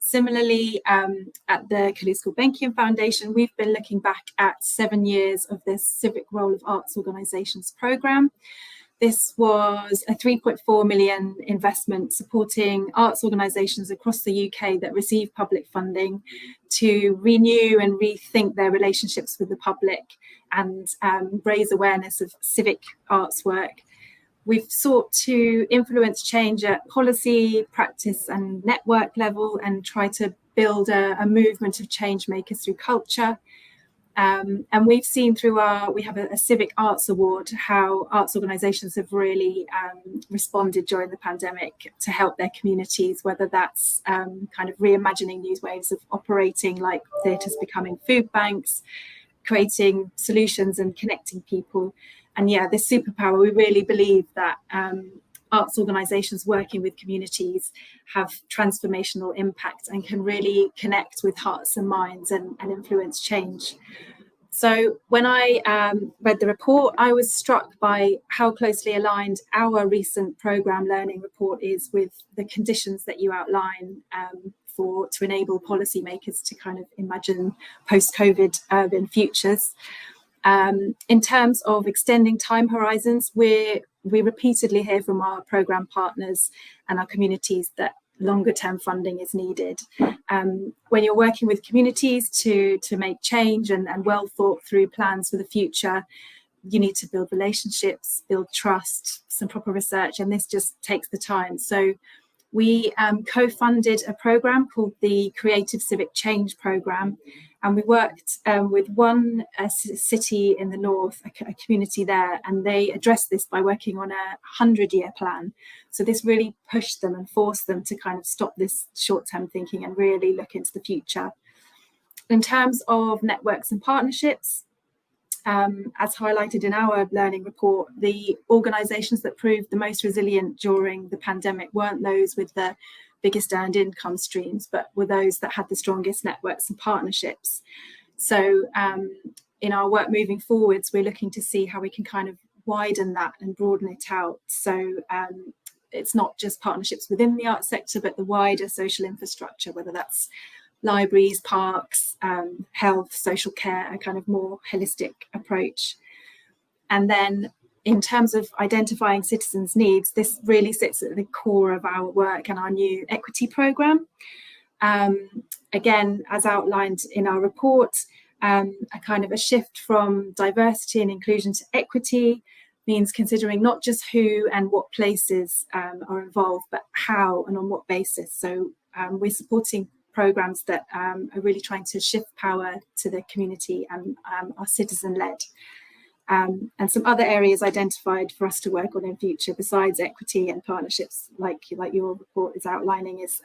Similarly, at the Gulbenkian Foundation, we've been looking back at 7 years of this Civic Role of Arts Organisations programme. This was a 3.4 million investment supporting arts organisations across the UK that receive public funding to renew and rethink their relationships with the public and raise awareness of civic arts work. We've sought to influence change at policy, practice and network level and try to build a movement of change makers through culture. And we've seen through we have a Civic Arts Award, how arts organisations have really responded during the pandemic to help their communities, whether that's kind of reimagining new ways of operating, like theatres becoming food banks, creating solutions and connecting people. And yeah, this superpower, we really believe that arts organisations working with communities have transformational impact and can really connect with hearts and minds and influence change. So when I read the report, I was struck by how closely aligned our recent programme learning report is with the conditions that you outline to enable policymakers to kind of imagine post-COVID urban futures. In terms of extending time horizons, we're we repeatedly hear from our programme partners and our communities that longer term funding is needed. When you're working with communities to make change and well thought through plans for the future, you need to build relationships, build trust, some proper research, and this just takes the time. So we co-funded a programme called the Creative Civic Change Programme, and we worked with one city in the north, a community there, and they addressed this by working on a 100-year plan. So this really pushed them and forced them to kind of stop this short-term thinking and really look into the future. In terms of networks and partnerships, as highlighted in our learning report, the organisations that proved the most resilient during the pandemic weren't those with the biggest earned income streams, but were those that had the strongest networks and partnerships. So in our work moving forwards, we're looking to see how we can kind of widen that and broaden it out. So it's not just partnerships within the arts sector, but the wider social infrastructure, whether that's libraries, parks, health, social care, a kind of more holistic approach. And then in terms of identifying citizens' needs, this really sits at the core of our work and our new equity programme. Again, as outlined in our report, a kind of a shift from diversity and inclusion to equity means considering not just who and what places are involved, but how and on what basis. So we're supporting programmes that are really trying to shift power to the community and are citizen-led. And some other areas identified for us to work on in future, besides equity and partnerships, like your report is outlining, is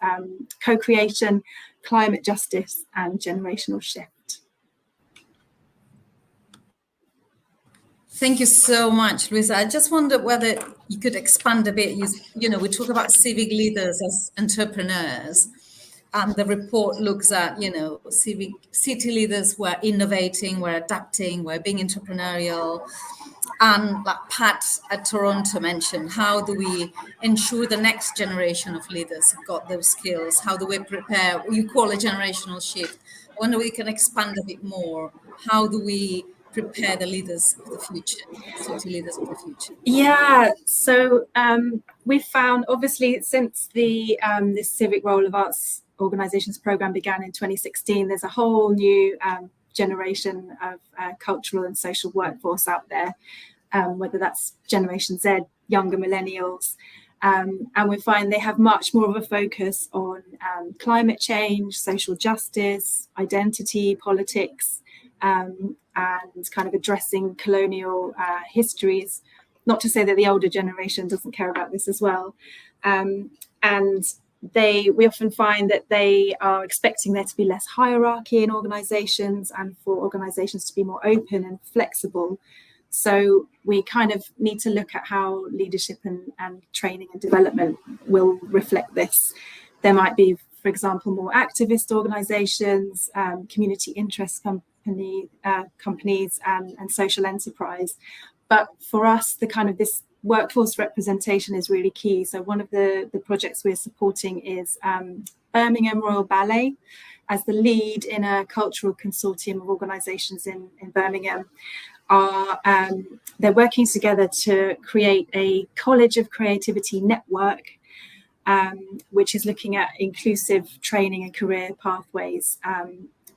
co-creation, climate justice, and generational shift. Thank you so much, Luisa. I just wondered whether you could expand a bit. You know, we talk about civic leaders as entrepreneurs. The report looks at, you know, city leaders were innovating, were adapting, were being entrepreneurial. And like Pat at Toronto mentioned, how do we ensure the next generation of leaders have got those skills? How do we prepare, you call a generational shift? I wonder if we can expand a bit more. How do we prepare the leaders of the future, city leaders of the future? Yeah, so we've found, obviously, since the this civic role of arts organisations programme began in 2016, there's a whole new generation of cultural and social workforce out there, whether that's Generation Z, younger millennials, and we find they have much more of a focus on climate change, social justice, identity, politics, and kind of addressing colonial histories. Not to say that the older generation doesn't care about this as well. And we often find that they are expecting there to be less hierarchy in organisations and for organisations to be more open and flexible. So we kind of need to look at how leadership and training and development will reflect this. There might be, for example, more activist organisations, community interest companies and social enterprise. But for us, the kind of this workforce representation is really key. So one of the projects we're supporting is Birmingham Royal Ballet as the lead in a cultural consortium of organisations in Birmingham. They're working together to create a College of Creativity network, which is looking at inclusive training and career pathways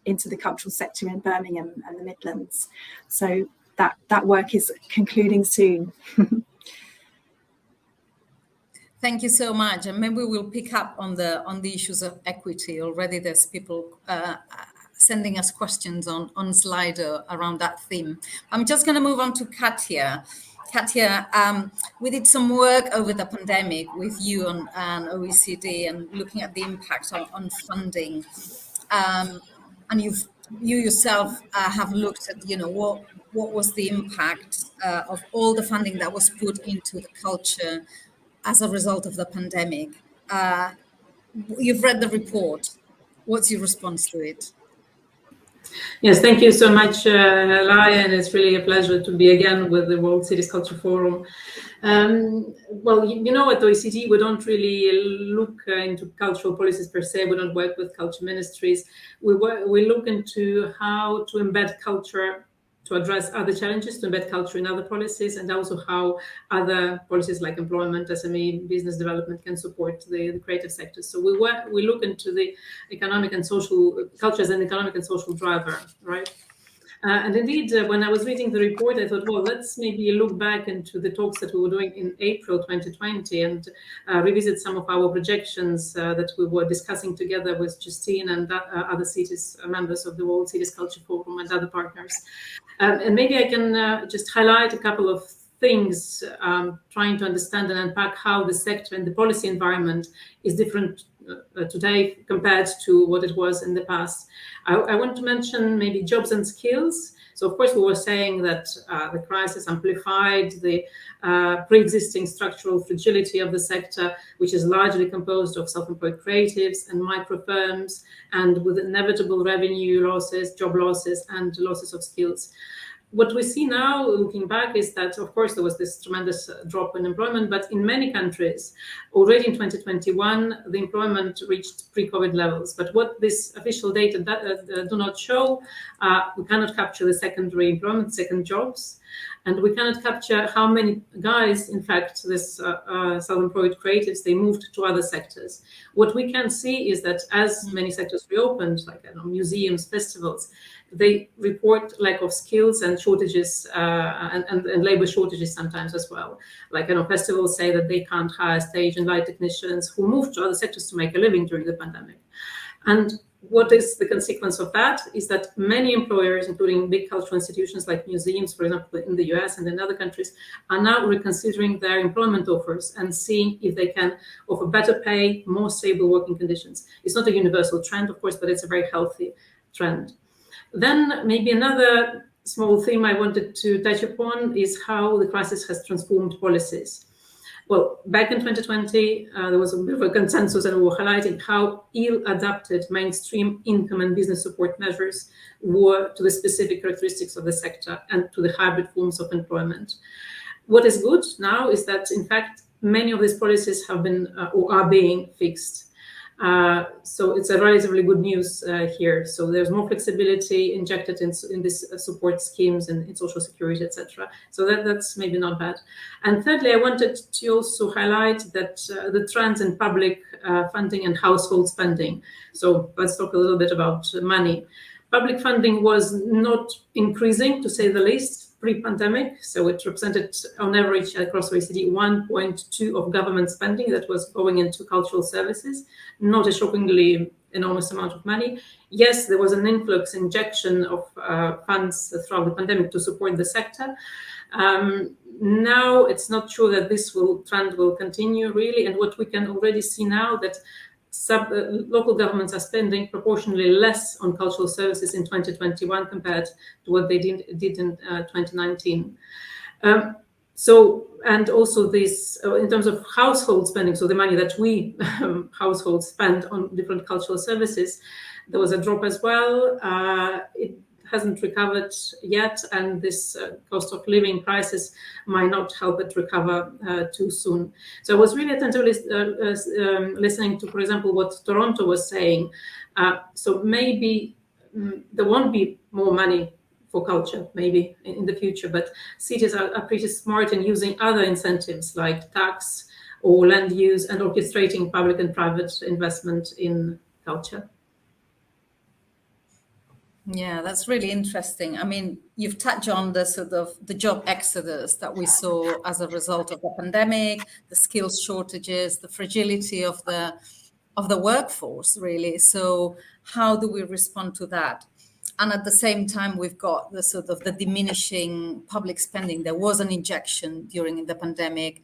into the cultural sector in Birmingham and the Midlands. So that work is concluding soon. Thank you so much, and maybe we'll pick up on the issues of equity. Already there's people sending us questions on Slido around that theme. I'm just going to move on to Katja. Katja, we did some work over the pandemic with you on OECD and looking at the impact on funding, and you yourself have looked at, you know, what was the impact of all the funding that was put into the culture as a result of the pandemic. You've read the report. What's your response to it? Yes, thank you so much, Laia, and it's really a pleasure to be again with the World Cities Culture Forum. Well, you know, at OECD, we don't really look into cultural policies per se. We don't work with culture ministries. We look into how to embed culture to address other challenges, to embed culture in other policies, and also how other policies like employment, SME, business development can support the creative sectors. So we look into the economic and social culture as an economic and social driver, right? And indeed, when I was reading the report, I thought, well, let's maybe look back into the talks that we were doing in April 2020 and revisit some of our projections that we were discussing together with Justine and other cities, members of the World Cities Culture Forum and other partners. And maybe I can just highlight a couple of things, trying to understand and unpack how the sector and the policy environment is different today compared to what it was in the past. I want to mention maybe jobs and skills. So of course we were saying that the crisis amplified the pre-existing structural fragility of the sector, which is largely composed of self-employed creatives and micro firms, and with inevitable revenue losses, job losses, and losses of skills. What we see now, looking back, is that, of course, there was this tremendous drop in employment, but in many countries, already in 2021, the employment reached pre-COVID levels. But what this official data do not show, we cannot capture the secondary employment, second jobs, and we cannot capture how many guys, in fact, this self-employed creatives, they moved to other sectors. What we can see is that as many sectors reopened, like museums, festivals, they report lack of skills and shortages and labor shortages sometimes as well. Like, festivals say that they can't hire stage and light technicians who moved to other sectors to make a living during the pandemic. And what is the consequence of that is that many employers, including big cultural institutions like museums, for example, in the US and in other countries, are now reconsidering their employment offers and seeing if they can offer better pay, more stable working conditions. It's not a universal trend, of course, but it's a very healthy trend. Then maybe another small theme I wanted to touch upon is how the crisis has transformed policies. Well, back in 2020, there was a bit of a consensus, and we were highlighting how ill-adapted mainstream income and business support measures were to the specific characteristics of the sector and to the hybrid forms of employment. What is good now is that, in fact, many of these policies have been or are being fixed. So it's a relatively good news here. So there's more flexibility injected in these support schemes and in social security, etc. So that's maybe not bad. And thirdly, I wanted to also highlight that the trends in public funding and household spending. So let's talk a little bit about money. Public funding was not increasing, to say the least, pre-pandemic. So it represented, on average, across OECD, 1.2 of government spending that was going into cultural services, not a shockingly enormous amount of money. Yes, there was an influx injection of funds throughout the pandemic to support the sector. Now it's not sure that this trend will continue really. And what we can already see now that local governments are spending proportionally less on cultural services in 2021 compared to what they did in 2019. And also this, in terms of household spending, so the money that we households spend on different cultural services, there was a drop as well. It hasn't recovered yet, and this cost of living crisis might not help it recover too soon. So I was really attentively listening to, for example, what Toronto was saying. So maybe there won't be more money for culture, maybe in the future, but cities are pretty smart in using other incentives like tax or land use and orchestrating public and private investment in culture. Yeah, that's really interesting. I mean, you've touched on the sort of the job exodus that we saw as a result of the pandemic, the skills shortages, the fragility of the workforce, really. So how do we respond to that? And at the same time, we've got the sort of the diminishing public spending. There was an injection during the pandemic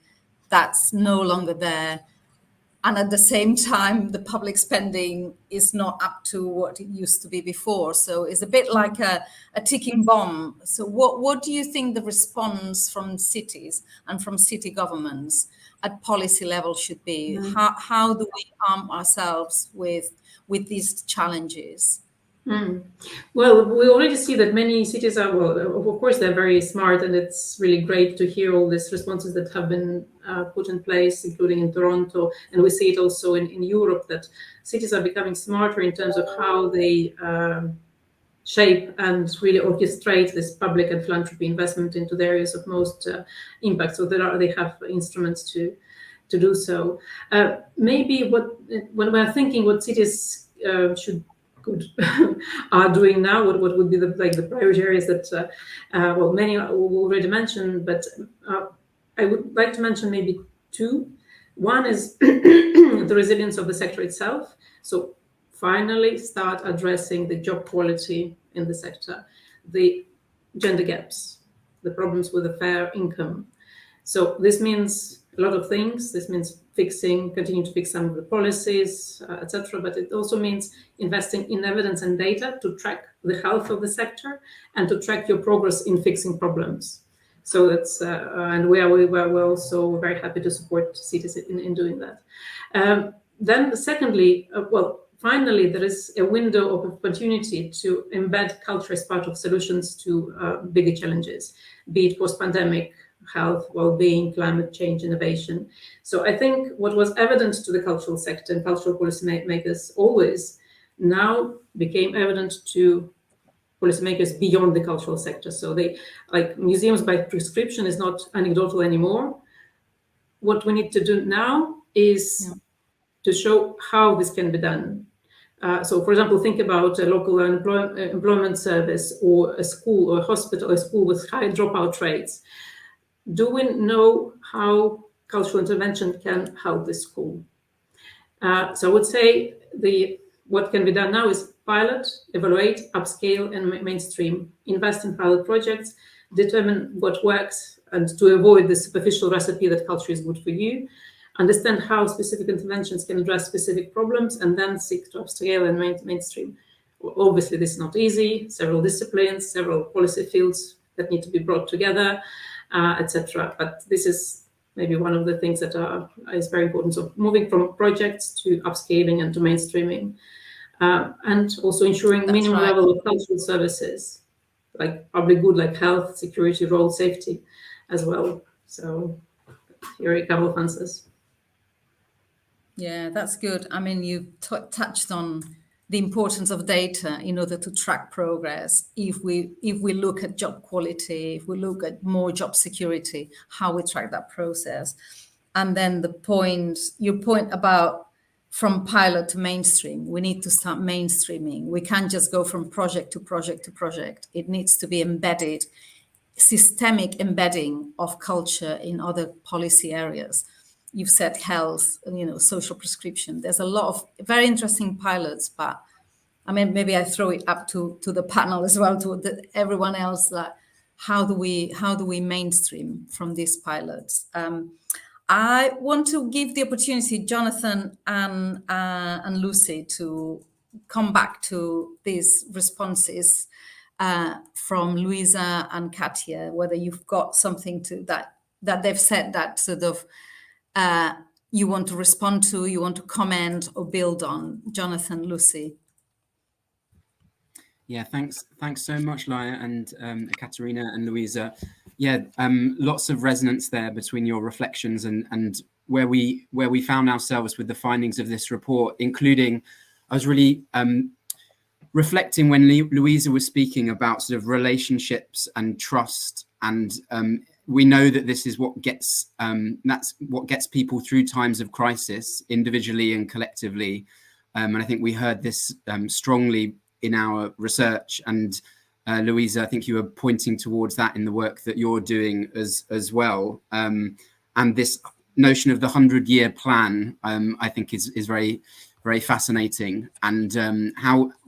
that's no longer there. And at the same time, the public spending is not up to what it used to be before. So it's a bit like a ticking bomb. So what do you think the response from cities and from city governments at policy level should be? How do we arm ourselves with these challenges? Well, we already see that many cities are, well, of course, they're very smart, and it's really great to hear all these responses that have been put in place, including in Toronto. And we see it also in Europe, that cities are becoming smarter in terms of how they shape and really orchestrate this public and philanthropy investment into the areas of most impact. So they have instruments to do so. Maybe when we're thinking what cities are doing now, what would be the priority areas that well, many already mentioned, but I would like to mention maybe two. One is the resilience of the sector itself. So finally start addressing the job quality in the sector, the gender gaps, the problems with a fair income. So this means a lot of things. This means continue to fix some of the policies, etc. But it also means investing in evidence and data to track the health of the sector and to track your progress in fixing problems. So that's and we're also very happy to support cities in doing that. Then secondly, finally, there is a window of opportunity to embed culture as part of solutions to bigger challenges, be it post-pandemic, health, well-being, climate change, innovation. So I think what was evident to the cultural sector and cultural policymakers always now became evident to policymakers beyond the cultural sector. So they, like museums by prescription, is not anecdotal anymore. What we need to do now is to show how this can be done. So, for example, think about a local employment service or a school or a hospital, a school with high dropout rates. Do we know how cultural intervention can help this school? So I would say what can be done now is pilot, evaluate, upscale, and mainstream. Invest in pilot projects, determine what works, and to avoid the superficial recipe that culture is good for you. Understand how specific interventions can address specific problems, and then seek to upscale and mainstream. Obviously, this is not easy. Several disciplines, several policy fields that need to be brought together, etc. But this is maybe one of the things that is very important. So moving from projects to upscaling and to mainstreaming, and also ensuring minimum level of cultural services, like public good, like health, security, road safety as well. So here are a couple of answers. Yeah, that's good. I mean, you touched on the importance of data in order to track progress. If we look at job quality, if we look at more job security, how we track that process. And then your point about from pilot to mainstream, we need to start mainstreaming. We can't just go from project to project to project. It needs to be embedded, systemic embedding of culture in other policy areas. You've said health, social prescription. There's a lot of very interesting pilots, but I mean, maybe I throw it up to the panel as well, to everyone else. How do we mainstream from these pilots? I want to give the opportunity, Jonathan and Lucy, to come back to these responses from Luisa and Katia, whether you've got something to that they've said that sort of you want to respond to, you want to comment or build on. Jonathan, Lucy. Yeah, thanks so much, Laia and Katerina and Luisa. Yeah, lots of resonance there between your reflections and where we found ourselves with the findings of this report, including, I was really reflecting when Luisa was speaking about sort of relationships and trust, and we know that this is what gets people through times of crisis, individually and collectively, and I think we heard this strongly in our research. And Luisa, I think you were pointing towards that in the work that you're doing as well. And this notion of the 100-year plan, I think is very, very fascinating. And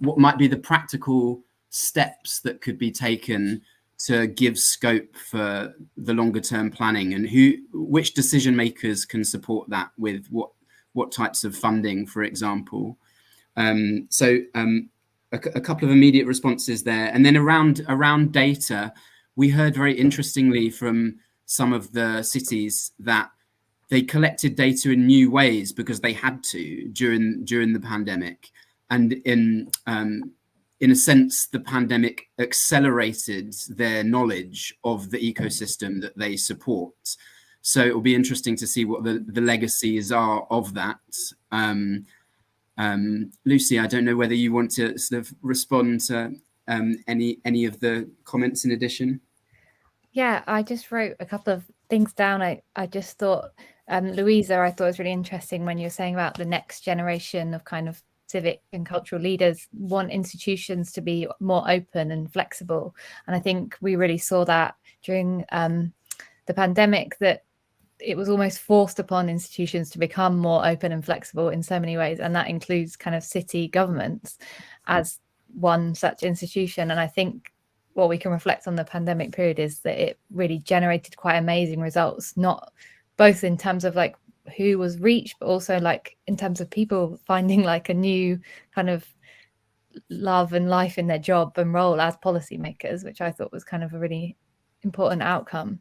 what might be the practical steps that could be taken to give scope for the longer term planning, and which decision makers can support that with what types of funding, for example. A couple of immediate responses there. And then around data, we heard very interestingly from some of the cities that they collected data in new ways because they had to during the pandemic. And in a sense, the pandemic accelerated their knowledge of the ecosystem that they support. So it will be interesting to see what the legacies are of that. Lucy, I don't know whether you want to sort of respond to any of the comments in addition? Yeah, I just wrote a couple of things down. I just thought, Louisa, I thought it was really interesting when you were saying about the next generation of kind of civic and cultural leaders want institutions to be more open and flexible. And I think we really saw that during the pandemic, that it was almost forced upon institutions to become more open and flexible in so many ways. And that includes kind of city governments as one such institution. And I think what we can reflect on the pandemic period is that it really generated quite amazing results, not both in terms of like who was reached, but also like in terms of people finding like a new kind of love and life in their job and role as policymakers, which I thought was kind of a really important outcome.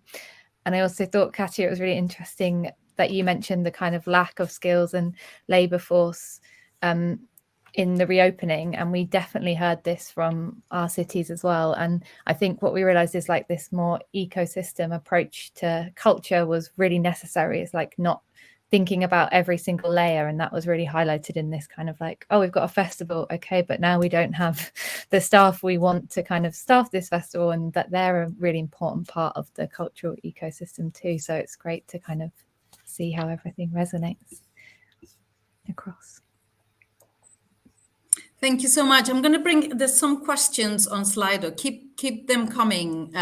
And I also thought, Katia, it was really interesting that you mentioned the kind of lack of skills and labour force in the reopening. And we definitely heard this from our cities as well. And I think what we realised is like this more ecosystem approach to culture was really necessary. It's like not thinking about every single layer, and that was really highlighted in this kind of like, oh, we've got a festival, okay, but now we don't have the staff we want to kind of staff this festival, and that they're a really important part of the cultural ecosystem too. So it's great to kind of see how everything resonates across. Thank you so much. I'm going to bring, there's some questions on Slido. Keep them coming.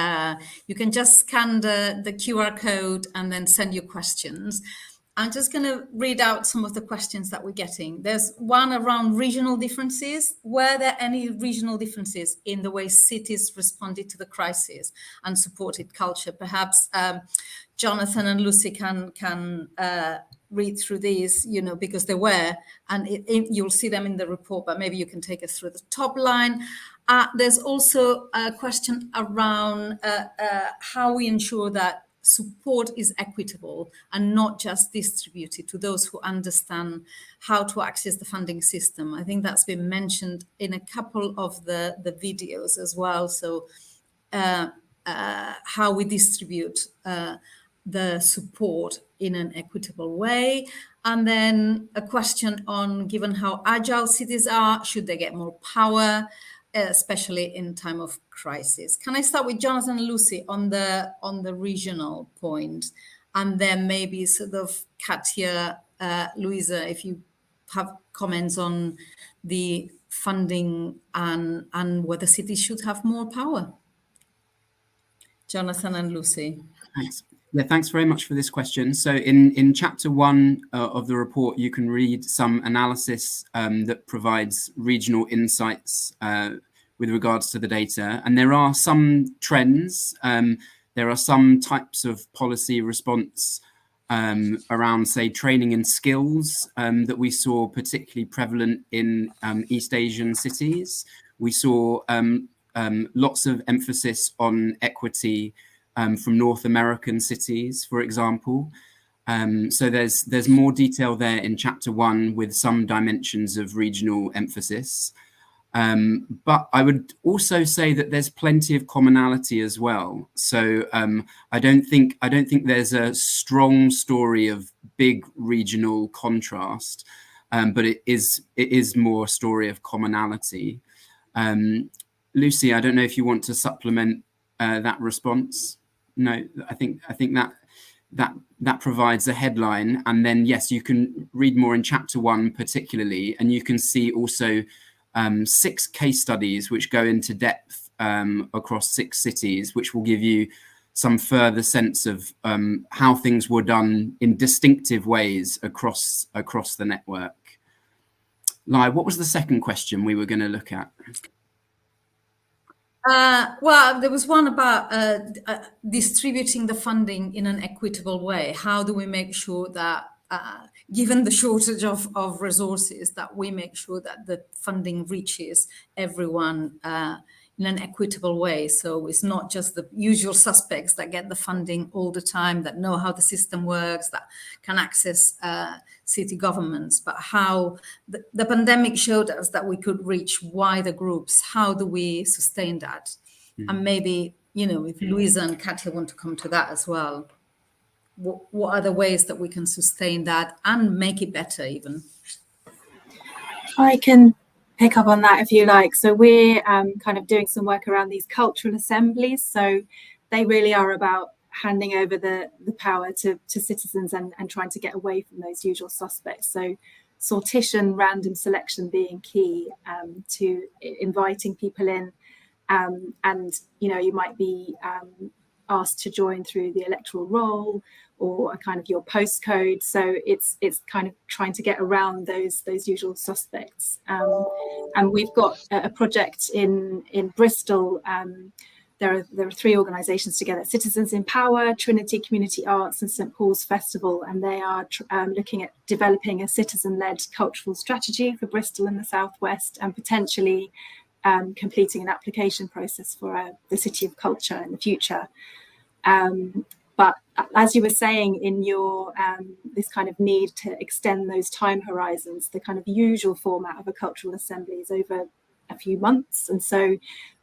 You can just scan the QR code and then send your questions. I'm just going to read out some of the questions that we're getting. There's one around regional differences. Were there any regional differences in the way cities responded to the crisis and supported culture? Perhaps Jonathan and Lucy can read through these, you know, because there were, and you'll see them in the report, but maybe you can take us through the top line. There's also a question around how we ensure that support is equitable and not just distributed to those who understand how to access the funding system. I think that's been mentioned in a couple of the videos as well. So how we distribute the support in an equitable way. And then a question on, given how agile cities are, should they get more power, especially in time of crisis? Can I start with Jonathan and Lucy on the regional point, and then maybe sort of Katia, Louisa, if you have comments on the funding and whether cities should have more power. Jonathan and Lucy. Thanks. Yeah, thanks very much for this question. So in chapter 1 of the report, you can read some analysis that provides regional insights with regards to the data. And there are some trends. There are some types of policy response around, say, training and skills that we saw particularly prevalent in East Asian cities. We saw lots of emphasis on equity from North American cities, for example. So there's more detail there in chapter 1 with some dimensions of regional emphasis. But I would also say that there's plenty of commonality as well. So I don't think there's a strong story of big regional contrast, but it is more a story of commonality. Lucy, I don't know if you want to supplement that response. No, I think that provides a headline, and then yes, you can read more in chapter 1 particularly, and you can see also 6 case studies which go into depth across 6 cities, which will give you some further sense of how things were done in distinctive ways across the network. Lai, what was the second question we were going to look at? Well, there was one about distributing the funding in an equitable way. How do we make sure that, given the shortage of resources, that we make sure that the funding reaches everyone in an equitable way? So it's not just the usual suspects that get the funding all the time, that know how the system works, that can access city governments, but how the pandemic showed us that we could reach wider groups. How do we sustain that? Mm-hmm. And maybe, you know, if Louisa and Katia want to come to that as well, what are the ways that we can sustain that and make it better even? I can pick up on that if you like. So we're kind of doing some work around these cultural assemblies. So they really are about handing over the power to citizens and trying to get away from those usual suspects. So sortition, random selection being key to inviting people in, and you might be asked to join through the electoral roll or a kind of your postcode. So it's kind of trying to get around those usual suspects. And we've got a project in Bristol. There are 3 organisations together: Citizens in Power, Trinity Community Arts, and St Paul's Festival, and they are looking at developing a citizen-led cultural strategy for Bristol and the Southwest, and potentially completing an application process for the City of Culture in the future. But as you were saying in your this kind of need to extend those time horizons, the kind of usual format of a cultural assembly is over a few months, and so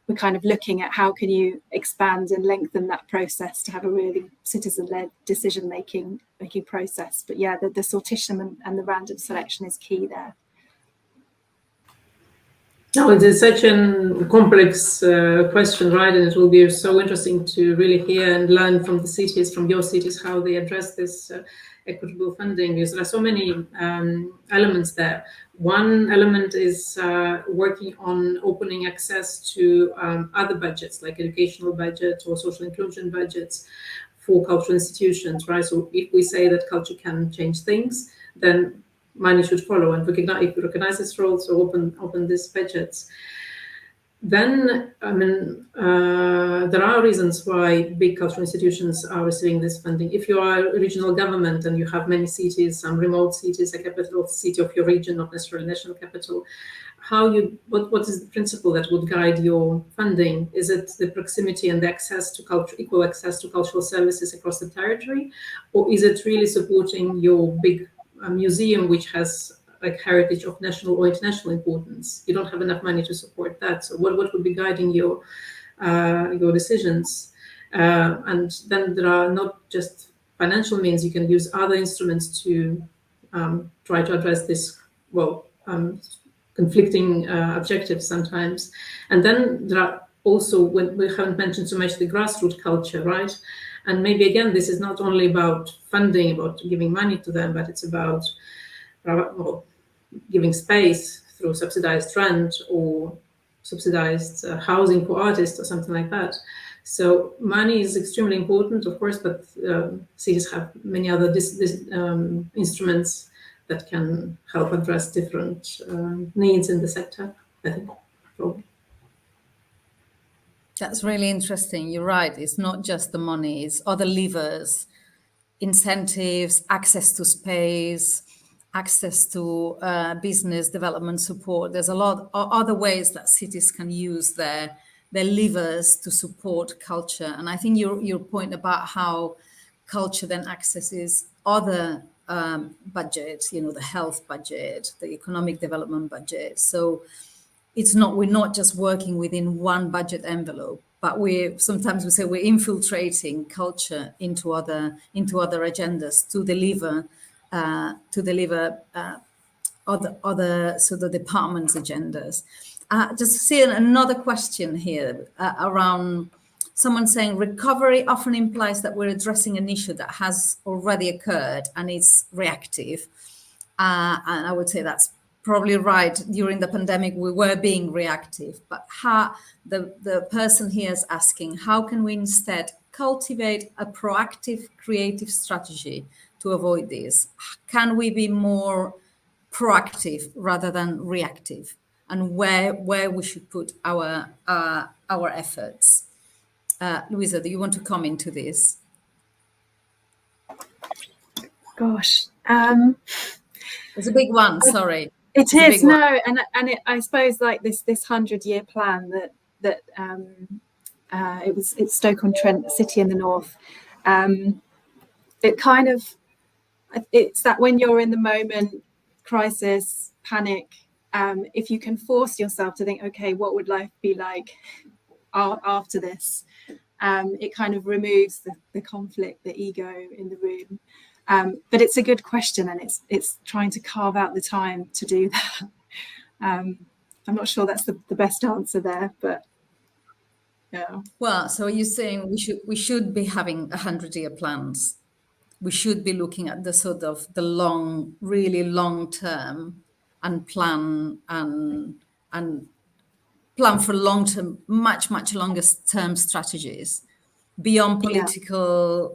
we're kind of looking at how can you expand and lengthen that process to have a really citizen-led decision-making process. But yeah, the sortition and the random selection is key there. No, it is such a complex question, right? And it will be so interesting to really hear and learn from the cities, from your cities, how they address this equitable funding, because there are so many elements there. One element is working on opening access to other budgets, like educational budgets or social inclusion budgets for cultural institutions, right? So if we say that culture can change things, then money should follow, and recognize this role, so open these budgets. Then, I mean, there are reasons why big cultural institutions are receiving this funding. If you are a regional government and you have many cities, some remote cities, a capital city of your region, not necessarily national capital, what is the principle that would guide your funding? Is it the proximity and the access to culture, equal access to cultural services across the territory, or is it really supporting your big museum which has like heritage of national or international importance? You don't have enough money to support that. So what would be guiding your decisions? And then there are not just financial means. You can use other instruments to try to address this, conflicting objectives sometimes. And then there are also, when we haven't mentioned so much the grassroots culture, right? And maybe again, this is not only about funding, about giving money to them, but it's about giving space through subsidized rent or subsidized housing for artists or something like that. So money is extremely important, of course, but cities have many other instruments that can help address different needs in the sector, I think. Probably. That's really interesting. You're right. It's not just the money, it's other levers, incentives, access to space, access to business development support. There's a lot of other ways that cities can use their levers to support culture. And I think your point about how culture then accesses other budgets, the health budget, the economic development budget. So we're not just working within one budget envelope, but sometimes we say we're infiltrating culture into other agendas to deliver other sort of departments' agendas. Just seeing another question here around someone saying recovery often implies that we're addressing an issue that has already occurred and is reactive. And I would say that's probably right. During the pandemic, we were being reactive, but how the person here is asking, how can we instead cultivate a proactive, creative strategy to avoid this? Can we be more proactive rather than reactive? And where we should put our efforts? Louisa, do you want to come into this? Gosh, it's a big one. Sorry. It is, no, and I suppose like this 100-year plan that it's Stoke-on-Trent, a city in the north. It's that when you're in the moment, crisis, panic, if you can force yourself to think, okay, what would life be like after this? It kind of removes the conflict, the ego in the room. But it's a good question, and it's trying to carve out the time to do that. I'm not sure that's the best answer there, but yeah. Well, so you're saying we should be having 100-year plans. We should be looking at the sort of the long, really long term, and plan for long term, much longer term strategies beyond political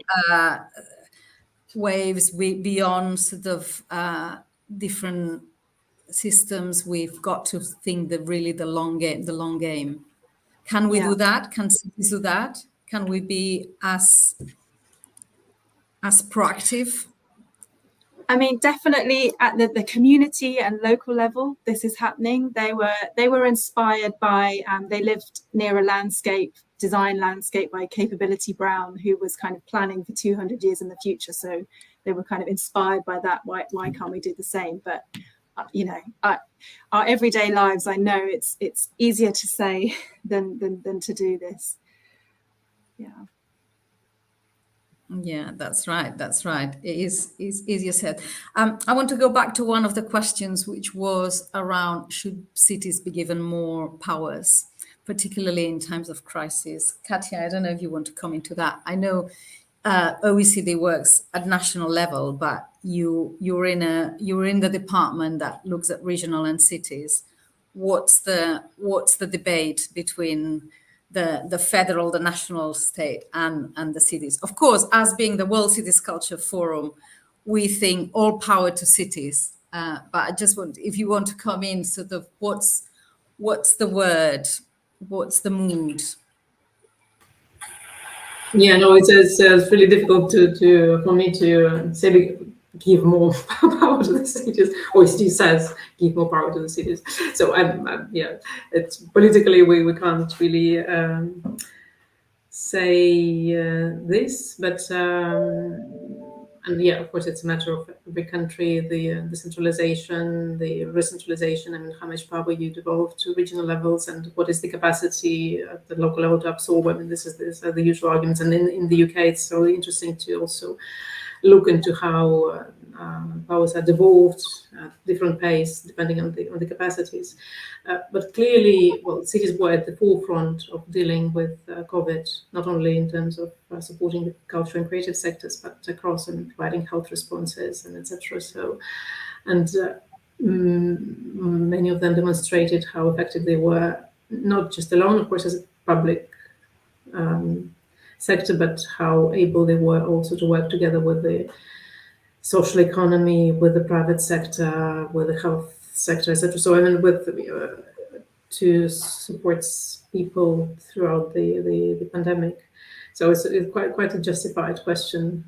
waves, beyond sort of different systems. We've got to think the long game. Can we do that? Can cities do that? Can we be as proactive? I mean, definitely at the community and local level, this is happening. They were inspired by, they lived near a design landscape by Capability Brown, who was kind of planning for 200 years in the future. So they were kind of inspired by that. Why can't we do the same? But you know, our everyday lives, I know it's easier to say than to do this. Yeah. Yeah, that's right. It is easier said. I want to go back to one of the questions, which was around, should cities be given more powers, particularly in times of crisis? Katja, I don't know if you want to come into that. I know OECD works at national level, but you're in the department that looks at regional and cities. What's the debate between the federal, the national state, and the cities? Of course, as being the World Cities Culture Forum, we think all power to cities. But I just want, if you want to come in, sort of, what's the word? What's the mood? Yeah, no, it's really difficult for me to say give more power to the cities. OECD says give more power to the cities. So it's politically we can't really say this, but and yeah, of course, it's a matter of every country, the decentralization, the recentralization, and how much power you devolve to regional levels, and what is the capacity at the local level to absorb. I mean, these are the usual arguments. And in the UK, it's so interesting to also look into how powers are devolved at different pace depending on the capacities. But clearly, well, cities were at the forefront of dealing with COVID, not only in terms of supporting the cultural and creative sectors, but across and providing health responses and etc. So, and many of them demonstrated how effective they were, not just alone, of course, as a public sector, but how able they were also to work together with the social economy, with the private sector, with the health sector, etc. So I mean, with to support people throughout the pandemic. So it's quite a justified question.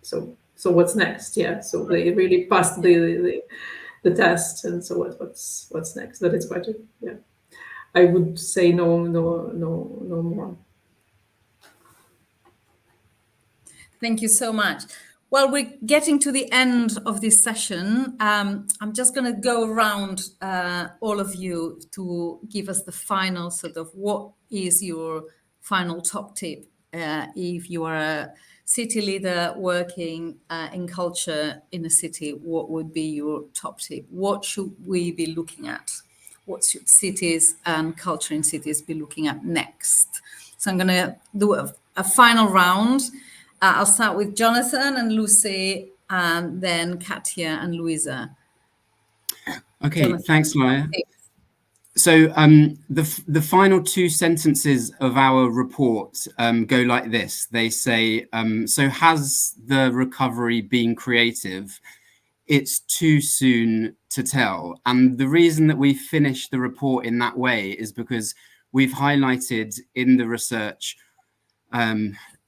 So what's next? Yeah. So they really passed the test, and so what's next? That is quite I would say no more. Thank you so much. Well, we're getting to the end of this session. I'm just going to go around all of you to give us the final sort of, what is your final top tip if you are a city leader working in culture in a city? What would be your top tip? What should we be looking at? What should cities and culture in cities be looking at next? So I'm going to do a final round. I'll start with Jonathan and Lucy, and then Katja and Louisa. Okay, Jonathan, thanks, Laia. So the final two sentences of our report go like this. They say, so has the recovery been creative? It's too soon to tell. And the reason that we finished the report in that way is because we've highlighted in the research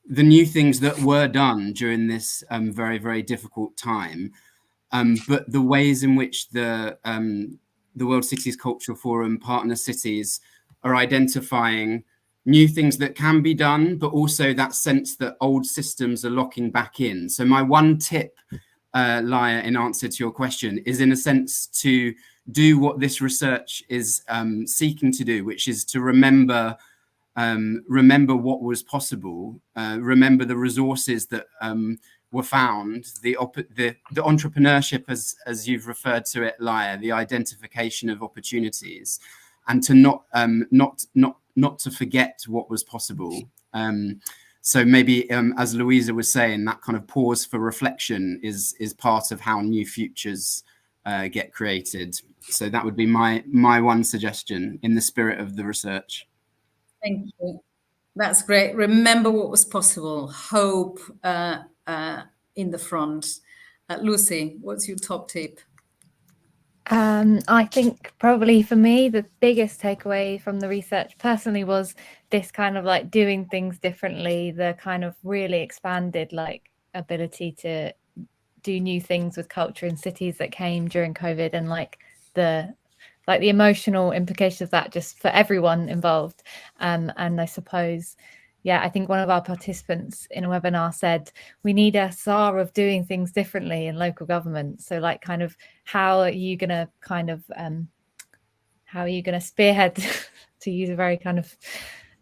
the new things that were done during this very, very difficult time, but the ways in which the World Cities Cultural Forum partner cities are identifying new things that can be done, but also that sense that old systems are locking back in. So my one tip, Laia, in answer to your question, is in a sense to do what this research is seeking to do, which is to remember what was possible, remember the resources that were found, the entrepreneurship, as you've referred to it, Laia, the identification of opportunities, and to not to forget what was possible. So maybe, as Louisa was saying, that kind of pause for reflection is part of how new futures get created. So that would be my one suggestion in the spirit of the research. Thank you. That's great. Remember what was possible. Hope in the front. Lucy, what's your top tip? I think probably for me, the biggest takeaway from the research personally was this kind of like doing things differently, the kind of really expanded like ability to do new things with culture in cities that came during COVID, and like the emotional implications of that just for everyone involved. And I suppose, yeah, I think one of our participants in a webinar said we need a SAR of doing things differently in local government. So like kind of how are you going to spearhead, to use a very kind of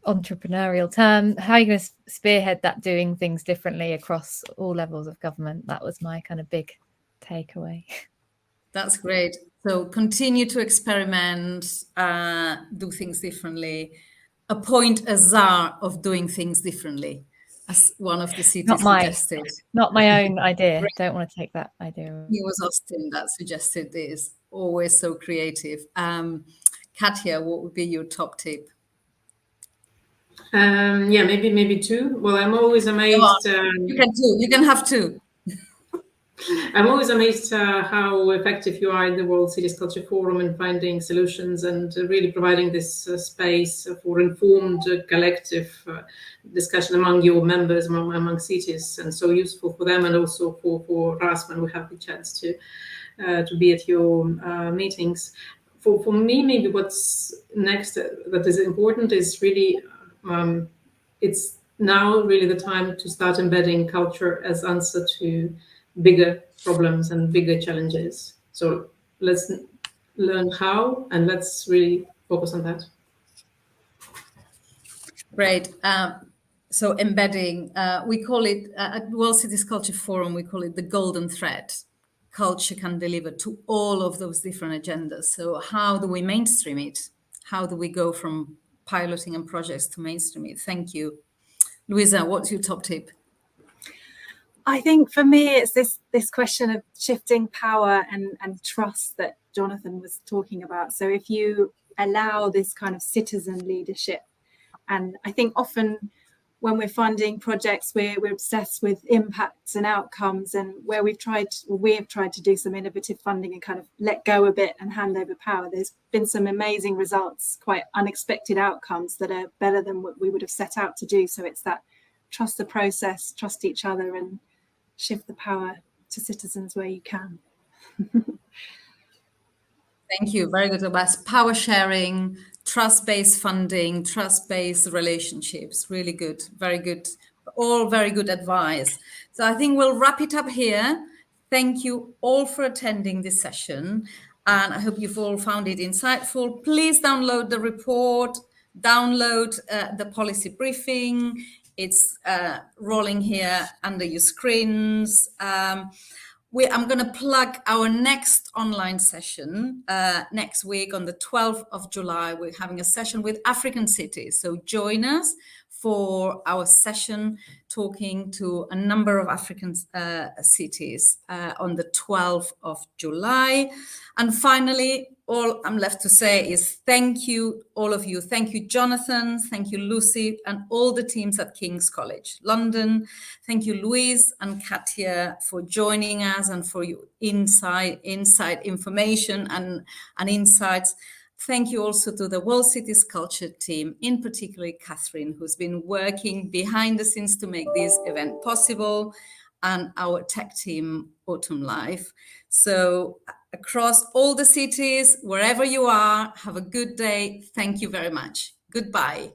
entrepreneurial term, how are you going to spearhead that doing things differently across all levels of government? That was my kind of big takeaway. That's great. So continue to experiment, do things differently, appoint a czar of doing things differently, as one of the cities suggested. Not my own idea. Don't want to take that idea. It was Austin that suggested this. Always so creative. Katja, what would be your top tip? Yeah, maybe two. Well, I'm always amazed. You can do. You can have two. I'm always amazed how effective you are in the World Cities Culture Forum in finding solutions and really providing this space for informed collective discussion among your members, among cities, and so useful for them and also for us when we have the chance to be at your meetings. For me, maybe what's next that is important is really it's now really the time to start embedding culture as answer to bigger problems and bigger challenges. So let's learn how, and let's really focus on that. Great. So embedding, we call it at World Cities Culture Forum, we call it the golden thread. Culture can deliver to all of those different agendas. So how do we mainstream it? How do we go from piloting and projects to mainstream it? Thank you. Louisa, what's your top tip? I think for me, it's this question of shifting power and trust that Jonathan was talking about. So if you allow this kind of citizen leadership, and I think often when we're funding projects, we're obsessed with impacts and outcomes, and where we have tried to do some innovative funding and kind of let go a bit and hand over power. There's been some amazing results, quite unexpected outcomes that are better than what we would have set out to do. So it's that trust the process, trust each other, and shift the power to citizens where you can. Thank you. Very good advice. Power sharing, trust-based funding, trust-based relationships. Really good. Very good. All very good advice. So I think we'll wrap it up here. Thank you all for attending this session. And I hope you've all found it insightful. Please download the report, download the policy briefing. It's rolling here under your screens. I'm going to plug our next online session next week on the 12th of July. We're having a session with African cities. So join us for our session talking to a number of African cities on the 12th of July. And finally, all I'm left to say is thank you, all of you. Thank you, Jonathan. Thank you, Lucy, and all the teams at King's College London. Thank you, Louise and Katja, for joining us and for your inside information and insights. Thank you also to the World Cities Culture team, in particular Catherine, who's been working behind the scenes to make this event possible, and our tech team, Autumn Life. So across all the cities, wherever you are, have a good day. Thank you very much. Goodbye.